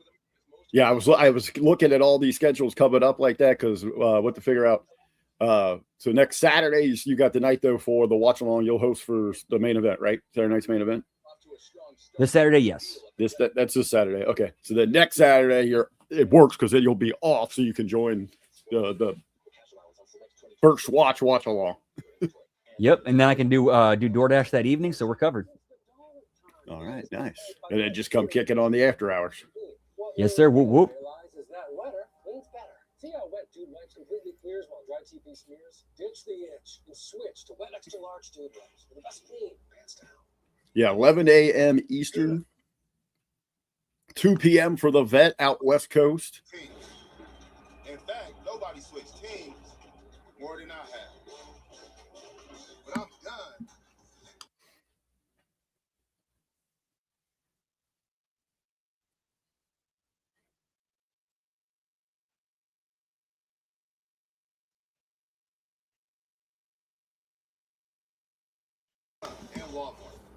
Yeah, I was looking at all these schedules coming up like that because what to figure out. So next Saturday, you got the night though for the watch along. You'll host for the main event, right? Saturday night's main event. This Saturday, yes. That's this Saturday. Okay, so the next Saturday, it works because then you'll be off, so you can join the first watch along. Yep, and then I can do DoorDash that evening, so we're covered. All right, nice. And then just come kicking on the after hours. Yes, sir. Whoop whoop. See how wet dude wipes completely clears while dry TP smears? Ditch the itch and switch to wet extra large dude wipes for the best clean, hands down. Yeah, 11 a.m. Eastern, 2 p.m. for the vet out West Coast. Teams. In fact, nobody switched teams more than I have. But I'm done.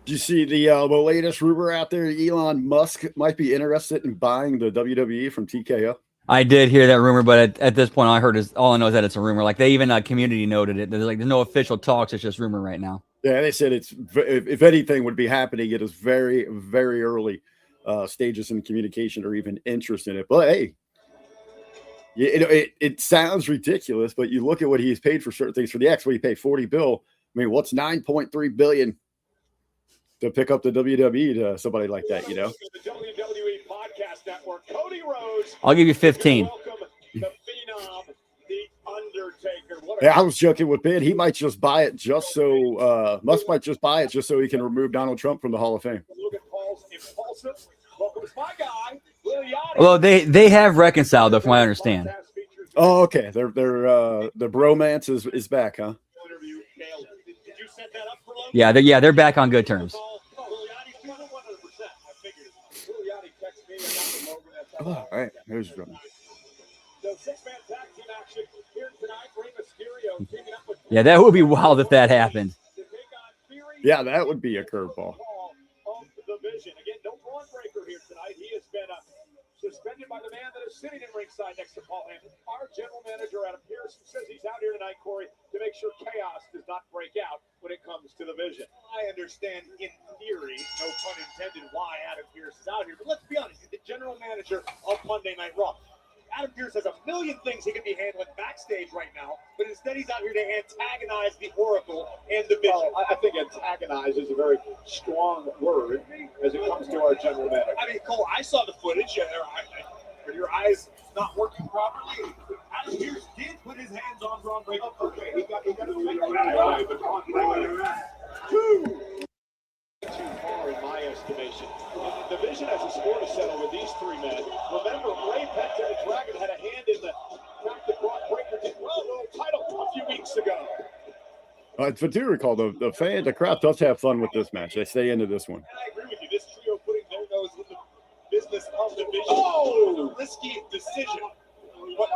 Do you see the latest rumor out there? Elon Musk might be interested in buying the WWE from TKO. I did hear that rumor, but at this point, all I know is that it's a rumor. Like they even community noted it. There's no official talks. It's just rumor right now. Yeah, they said if anything would be happening, it is very, very early stages in communication or even interest in it. But hey, it sounds ridiculous, but you look at what he's paid for certain things. For the X, what he paid $40 billion. I mean, what's $9.3 billion to pick up the WWE to somebody like that? The WWE Podcast Network, Cody Rhodes. I'll give you 15. Welcome the Phenom Yeah, I was joking with Ben. He might just buy it just so Musk might just buy it just so he can remove Donald Trump from the Hall of Fame. Well, they have reconciled, though, from what I understand. Oh, okay. They're the bromance is back, huh? Yeah, they're back on good terms. Oh, all right. There's drum. Yeah, that would be wild if that happened. Yeah, that would be a curveball. Again, no Braun Breaker here tonight. He has been suspended by the man that is sitting in ringside next to Paul Heyman. Our general manager, Adam Pearson, says he's out here tonight, Corey, to make sure chaos does not break out when it comes to the Vision. I understand, in theory, no pun intended, why Adam Pearce is out here. But let's be honest, he's the general manager of Monday Night Raw. Adam Pearce has a million things he could be handling backstage right now, but instead he's out here to antagonize the Oracle and the Vision. Well, I think antagonize is a very strong word as it comes to our general manager. I mean, Cole, I saw the footage. Are your eyes not working properly? Adam Pearce did put his hands on Braun Breaker. Okay, he got two. Too far in my estimation. The Vision has a score to settle with these three men. Remember, Ray Penta the Dragon had a hand in the fact that Braun Breaker did well the title a few weeks ago. But do recall, the crowd does have fun with this match. They stay into this one. And I agree with you. This trio putting their nose in the business of the Vision. Oh, risky decision. But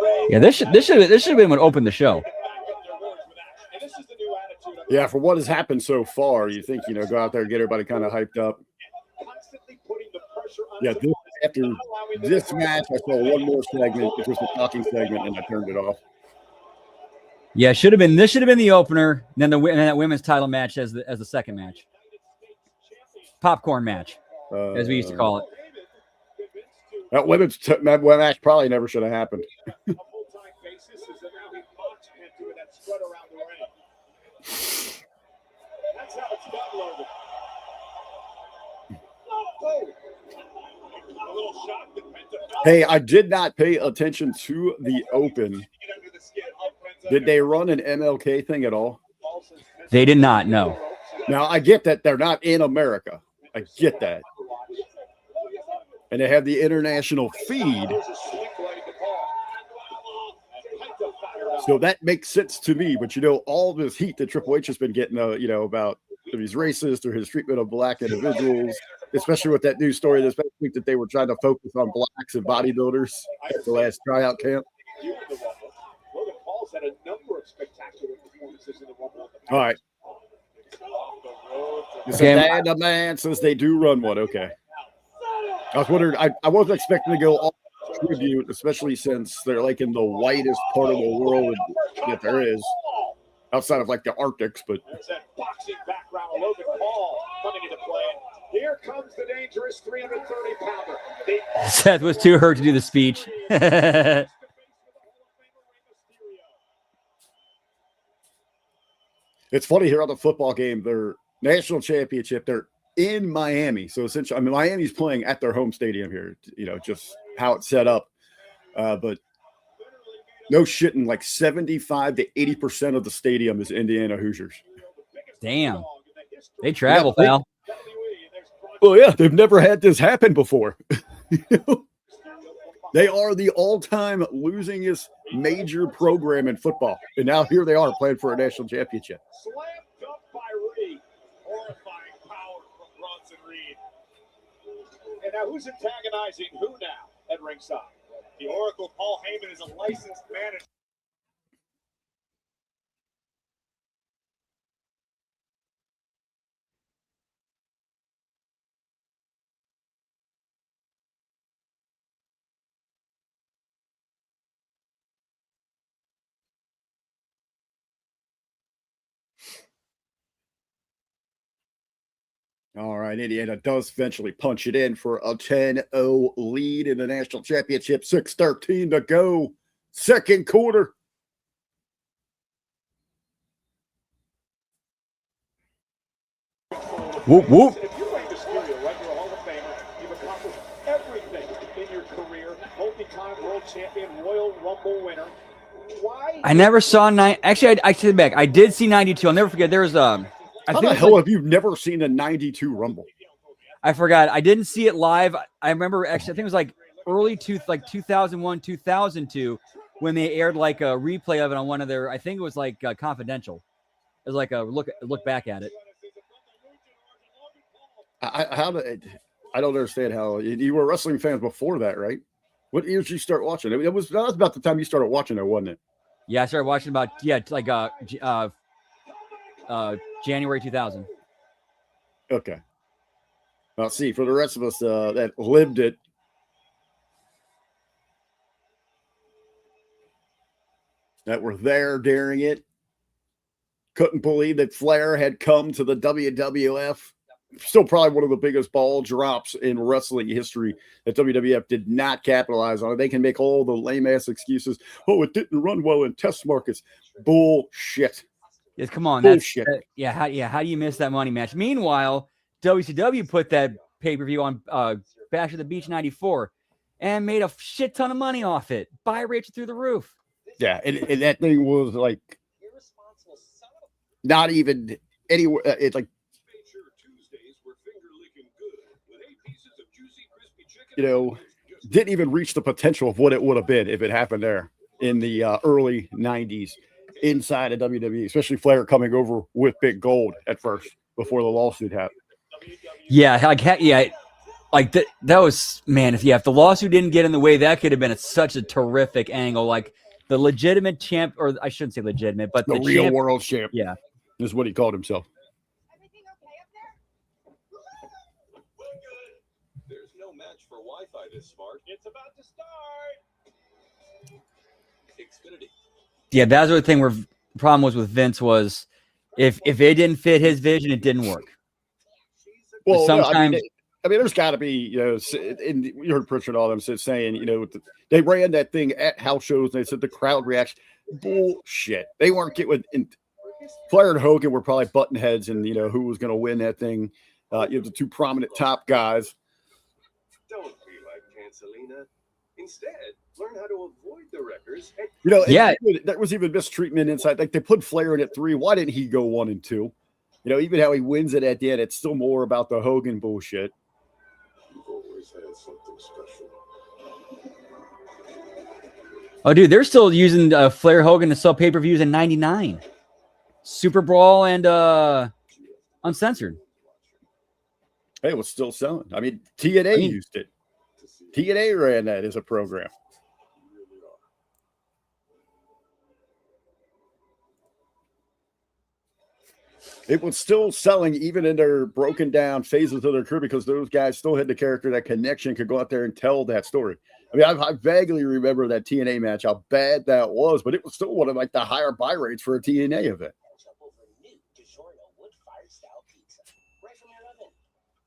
Ray, Yeah, this should have been what opened the show. and this is the new attitude. Yeah, for what has happened so far, you think, go out there and get everybody kind of hyped up. Constantly putting the pressure on. Yeah, after this match, I saw one more segment, which was the talking segment, and I turned it off. Yeah, this should have been the opener, and then that women's title match as the second match. Popcorn match, as we used to call it. That women's match probably never should have happened. That's how it's done, Logan. A little shock that Penta. Hey, I did not pay attention to the open. Did they run an MLK thing at all? They did not, no. Now, I get that they're not in America. I get that. And they have the international feed. So that makes sense to me. But, all this heat that Triple H has been getting, about he's racist or his treatment of black individuals, especially with that news story this past week that they were trying to focus on blacks and bodybuilders at the last tryout camp. Logan Paul's had a number of spectacular performances in the Rumble. All right. And the man says they do run one. Okay. I was wondering, I wasn't expecting to go all tribute, especially since they're like in the whitest part of the world that there is, outside of like the Arctics. But there's that boxing background of Logan Paul coming into play. Here comes the dangerous 330-pounder. Seth was too hurt to do the speech. It's funny here on the football game, their national championship, they're in Miami. So essentially, Miami's playing at their home stadium here, just how it's set up. But no shitting, like 75 to 80% of the stadium is Indiana Hoosiers. Damn. They travel, pal. Well, yeah, they've never had this happen before. They are the all-time losingest major program in football. And now here they are playing for a national championship. Slammed up by Reed. Horrifying power from Bronson Reed. And now who's antagonizing who now at ringside? The Oracle, Paul Heyman, is a licensed manager. All right, Indiana does eventually punch it in for a 10-0 lead in the national championship. 6:13 to go, second quarter. Whoop, whoop. If you're playing this studio, right, you're a Hall of Famer. You've accomplished everything in your career. Multi-time world champion, Royal Rumble winner. Why? I never saw Actually, I take it back. I did see 92. I'll never forget. There was I How think the it was hell like- have you never seen a 92 Rumble? I forgot. I didn't see it live. I remember actually. I think it was like early 2001, 2002, when they aired like a replay of it on one of their. I think it was like Confidential. It was like a look back at it. I don't understand how you were wrestling fans before that, right? What year did you start watching? That was about the time you started watching it, wasn't it? Yeah, I started watching about January 2000. Okay. Now, see, for the rest of us that lived it, that were there during it, couldn't believe that Flair had come to the WWF. Still probably one of the biggest ball drops in wrestling history that WWF did not capitalize on. They can make all the lame-ass excuses. Oh, it didn't run well in test markets. Bullshit. Yes, come on. Bullshit. How do you miss that money match? Meanwhile, WCW put that pay-per-view on Bash at the Beach 94 and made a shit ton of money off it. Buy rates through the roof. Yeah, and that thing was like not even anywhere. It's like, didn't even reach the potential of what it would have been if it happened there in the early 90s inside of WWE, especially Flair coming over with Big Gold at first before the lawsuit happened. Yeah, that was, man, if the lawsuit didn't get in the way, that could have been such a terrific angle. Like the legitimate champ, or I shouldn't say legitimate, but the real world champ. Yeah. Is what he called himself. Everything okay up there? There's no match for Wi-Fi this smart. It's about to start. Xfinity. Yeah, that's the thing where the problem was with Vince was if it didn't fit his vision, it didn't work. Well, sometimes I mean, there's got to be, and you heard Pritchard all them saying, they ran that thing at house shows and they said the crowd reaction. Bullshit. They weren't getting. Flair and Hogan were probably button heads, and who was going to win that thing. You have the two prominent top guys. Don't be like Cancelina. Instead, learn how to avoid the wreckers. There was even mistreatment inside. Like they put Flair in at 3. Why didn't he go 1 and 2? Even how he wins it at the end, it's still more about the Hogan bullshit. You've always had something special. Oh, dude, they're still using Flair Hogan to sell pay-per-views in '99. Super Brawl and Uncensored. Hey, it was still selling. I mean, TNA used it. TNA ran that as a program. It was still selling even in their broken down phases of their career because those guys still had the character, that connection, could go out there and tell that story. I mean, I vaguely remember that TNA match, how bad that was, but it was still one of like the higher buy rates for a TNA event. Right from your oven.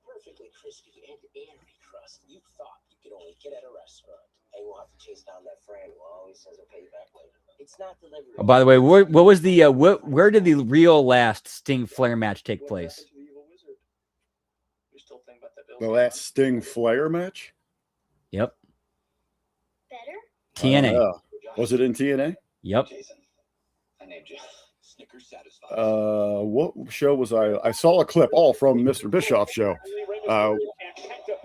Perfectly crispy and airy crust. You thought you could only get at a restaurant. And we'll have to chase down that friend who always says he'll pay you back later. It's not delivery. Oh, by the way, what was the where did the real last Sting Flair match take place? The last Sting Flair match? Yep. Better? TNA. Was it in TNA? Yep. I named you. Snickers satisfied. What show was I? I saw a clip from Mr. Bischoff's show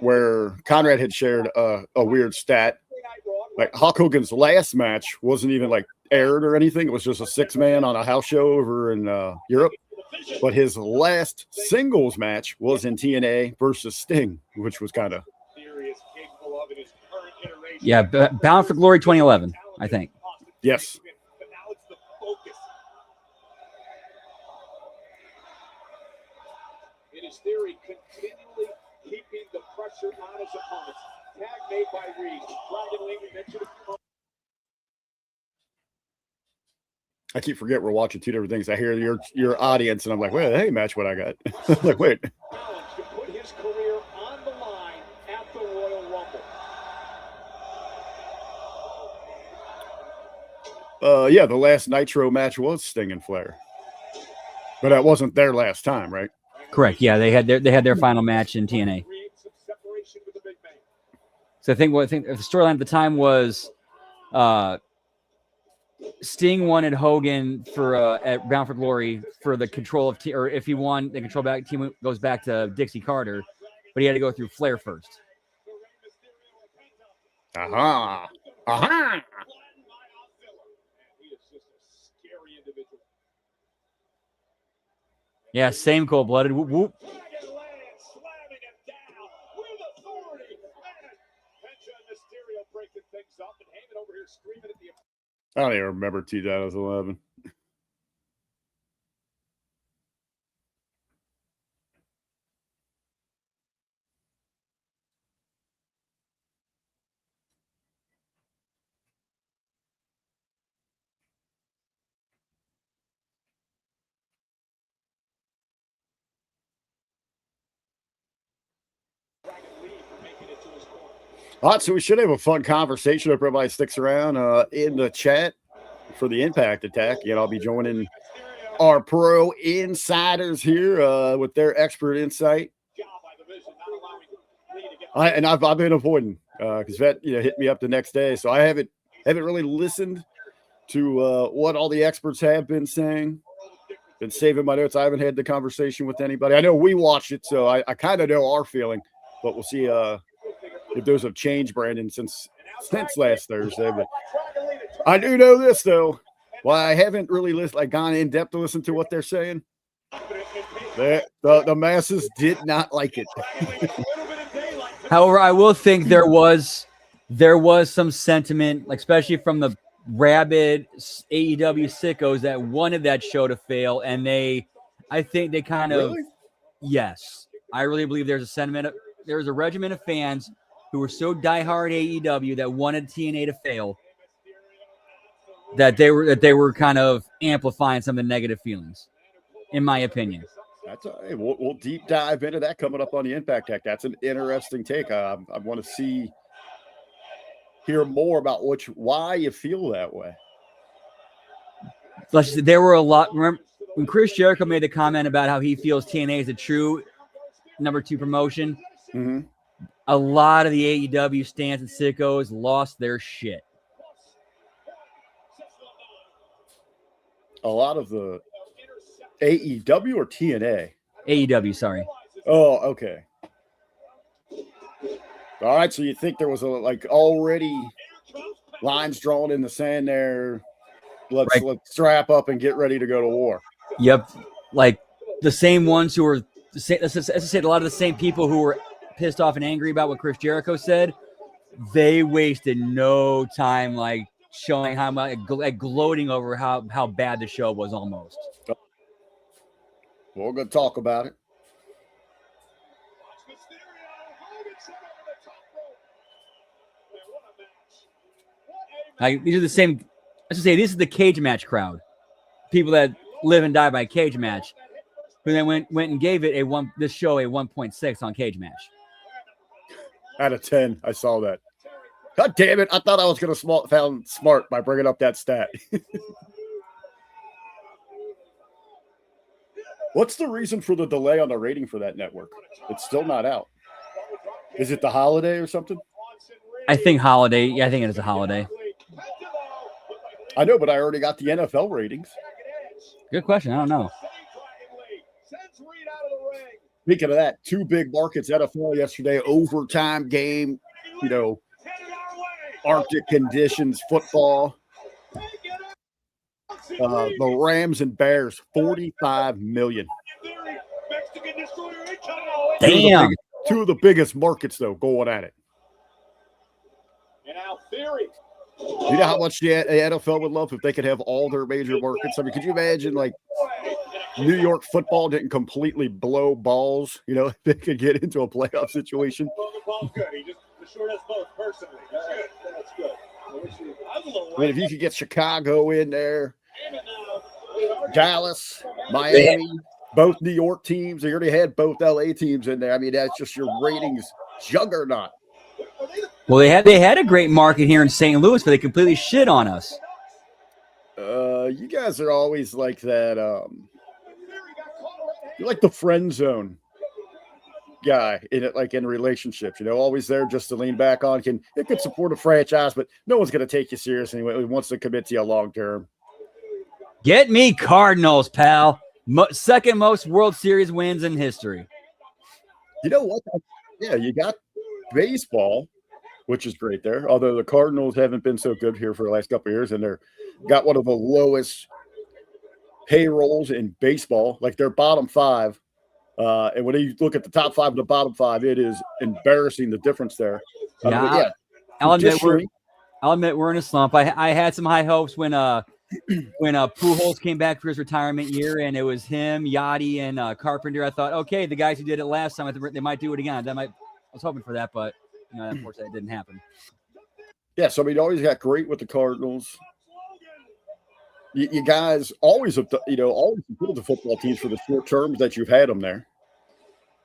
where Conrad had shared a weird stat. Like Hulk Hogan's last match wasn't even like aired or anything. It was just a 6-man on a house show over in Europe. But his last singles match was in TNA versus Sting, which was kind of. Yeah, Bound for Glory 2011, I think. Yes. In his theory, continually keeping the pressure on his opponents. Tag made by Reed. Dragon Lee, we mentioned it. I keep forgetting we're watching two different things. I hear your audience, and I'm like, wait, hey, match what I got. I'm like, wait. Challenge to put his career on the line at the Royal Rumble. Yeah, the last Nitro match was Sting and Flair, but that wasn't their last time, right? Correct. Yeah, they had their final match in TNA. So I think the storyline at the time was Sting wanted Hogan for at Bound for Glory for the control of or if he won, the control back team goes back to Dixie Carter, but he had to go through Flair first. Aha. Aha. Yeah, same cold-blooded. Whoop, whoop. I don't even remember 2011. All right, so we should have a fun conversation if everybody sticks around in the chat for the Impact Attack. Yet I'll be joining our pro insiders here with their expert insight. I've been avoiding because Vet hit me up the next day, so I haven't really listened to what all the experts have been saying. Been saving my notes. I haven't had the conversation with anybody. I know we watched it, so I kind of know our feeling, but we'll see if those have changed, Brandon, since last Thursday. But I do know this though. Well, I haven't really gone in depth to listen to what they're saying. The masses did not like it. However, I will think there was some sentiment, like especially from the rabid AEW sickos that wanted that show to fail, and I think they kind of Really? Yes, I really believe there's a regiment of fans who were so diehard AEW that wanted TNA to fail that they were kind of amplifying some of the negative feelings, in my opinion. We'll deep dive into that coming up on the Impact Act. That's an interesting take. I want to hear more about why you feel that way. There were a lot. Remember when Chris Jericho made the comment about how he feels TNA is a true number 2 promotion? Mm-hmm. A lot of the AEW stans and sickos lost their shit. A lot of the AEW or TNA? AEW, sorry. Oh, okay. All right, so you think there was already lines drawn in the sand there? Let's strap up and get ready to go to war. Yep, like the same ones who were. Let's just say a lot of the same people who were pissed off and angry about what Chris Jericho said. They wasted no time showing how much gloating over how bad the show was almost. We're going to talk about it. These are the same. Let's just say this is the cage match crowd, people that live and die by cage match, who then went and gave it this show a 1.6 on cage match. Out of 10, I saw that. God damn it! I thought I was going to sound smart by bringing up that stat. What's the reason for the delay on the rating for that network? It's still not out. Is it the holiday or something? I think holiday. Yeah, I think it is a holiday. I know, but I already got the NFL ratings. Good question. I don't know. Speaking of that, 2 big markets, NFL yesterday, overtime game, Arctic conditions, football. The Rams and Bears, 45 million. Damn. 2 of the biggest markets, though, going at it. You know how much the NFL would love if they could have all their major markets? I mean, could you imagine, New York football didn't completely blow balls, if they could get into a playoff situation? I mean, if you could get Chicago in there, Dallas, Miami, both New York teams, they already had both LA teams in there. I mean, that's just your ratings juggernaut. Well, they had a great market here in St. Louis, but they completely shit on us. You guys are always like that. You're like the friend zone. guy in it, like in relationships, always there just to lean back on. It could support a franchise, but no one's going to take you seriously anyway. Wants to commit to you long term. Get me Cardinals, pal. Second most World Series wins in history. You know what? Yeah, you got baseball, which is great there. Although the Cardinals haven't been so good here for the last couple of years, and they're got one of the lowest payrolls in baseball. Like their bottom five. And when you look at the top five and the bottom five, it is embarrassing the difference there. I'll admit we're in a slump. I had some high hopes when Pujols came back for his retirement year, and it was him, Yachty, and Carpenter. I thought, okay, the guys who did it last time, they might do it again. I was hoping for that, but unfortunately, it didn't happen. Yeah, so always got great with the Cardinals. You guys always have, always supported the football teams for the short terms that you've had them there.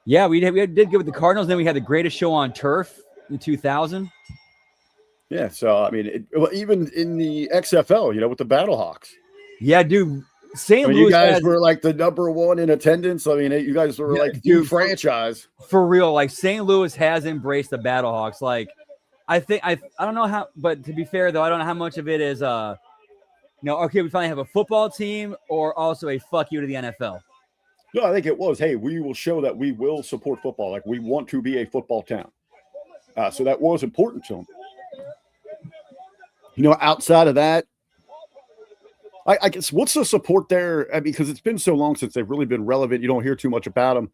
Yeah, we did good with the Cardinals. Then we had the greatest show on turf in 2000. Yeah, so even in the XFL, with the Battlehawks. Yeah, dude. St. Louis, you guys were like the number one in attendance. You guys were the franchise for real. Like St. Louis has embraced the Battlehawks. Like, I don't know how, but to be fair though, I don't know how much of it is okay, we finally have a football team, or also a fuck you to the NFL. No, I think it was, hey, we will show that we will support football. Like we want to be a football town. So that was important to them. Outside of that, I guess what's the support there? Because it's been so long since they've really been relevant. You don't hear too much about them.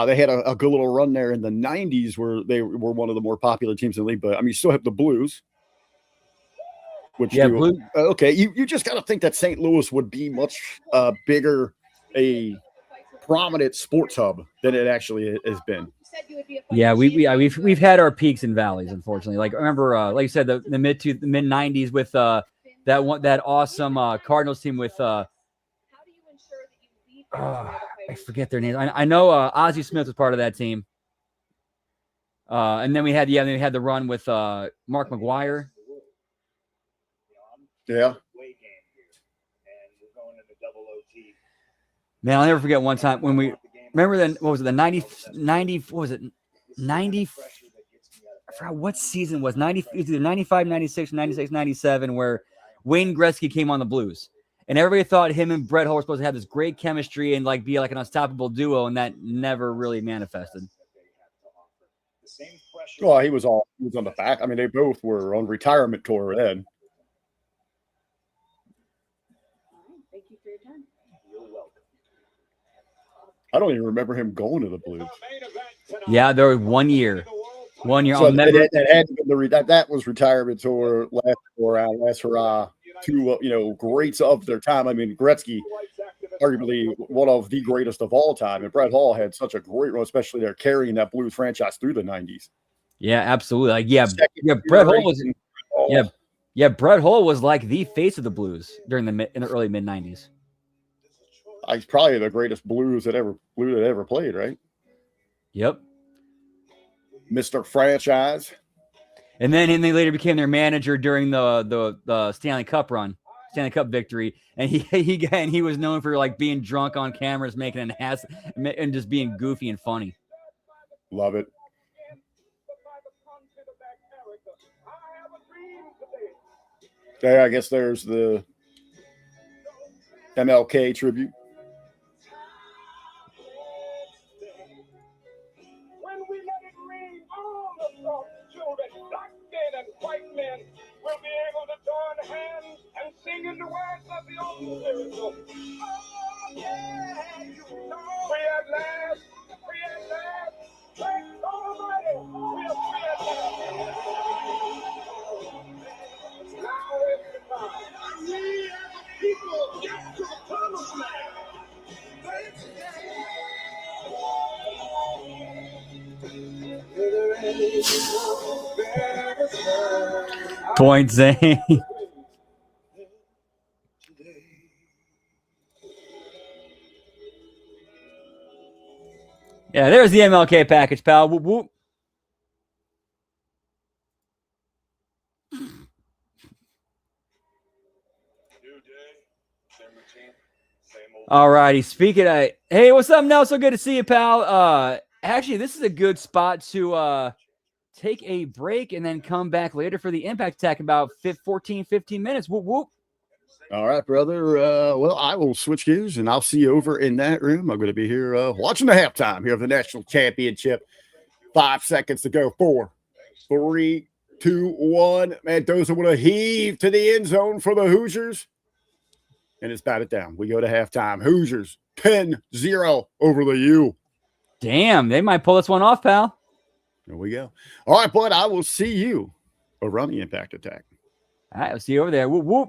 They had a good little run there in the 90s where they were one of the more popular teams in the league. But, you still have the Blues. Okay, you just got to think that St. Louis would be much bigger, a prominent sports hub than it actually has been. Yeah, we've had our peaks and valleys, unfortunately. Like remember, like you said, the mid 90s with that awesome Cardinals team with I forget their names. I know Ozzie Smith was part of that team, and then we had the run with Mark McGuire. Yeah. Man, I'll never forget one time when we remember then, what was it, the 90, what was it, 90, I forgot what season it was, 90, either 95, 96, 96, 97, where Wayne Gretzky came on the Blues. And everybody thought him and Brett Hull were supposed to have this great chemistry and be like an unstoppable duo, and that never really manifested. Well, he was on the back. They both were on retirement tour then. Thank you for your time. You're welcome. I don't even remember him going to the Blues. Yeah, there was 1 year. 1 year. So that was retirement tour, last hurrah. Two greats of their time. Gretzky, arguably one of the greatest of all time, and Brett Hull had such a great run, especially there carrying that Blues franchise through the 90s. Yeah, absolutely. Brett Hull was. Brett Hull was like the face of the Blues in the early mid 90s. He's probably the greatest Blues that ever played, right? Yep. Mr. Franchise. And then they later became their manager during the Stanley Cup run, Stanley Cup victory, and he was known for being drunk on cameras, making an ass, and just being goofy and funny. Love it. Yeah, I guess there's the MLK tribute. When we let it ring, all the children, black men and white men, will be able to join hands and sing in the words of the old spiritual. Oh, yeah, you know. Free at last, thank Almighty, we are free at last. Now is the time. We as a people get to the promised land. Point Zane. Yeah, there's the MLK package, pal. Whoop, whoop. All righty. Speaking of, hey, what's up, Nelson? Good to see you, pal. Actually, this is a good spot to take a break and then come back later for the Impact Attack in about 15 minutes. Whoop, whoop. All right, brother. Well, I will switch gears, and I'll see you over in that room. I'm going to be here watching the halftime here of the National Championship. 5 seconds to go. 4, 3, 2, 1. Mendoza with a heave to the end zone for the Hoosiers. And it's batted down. We go to halftime. Hoosiers 10-0 over the U. Damn, they might pull this one off, pal. There we go. All right, bud. I will see you around the Impact Attack. All right, I'll see you over there. Whoop, whoop.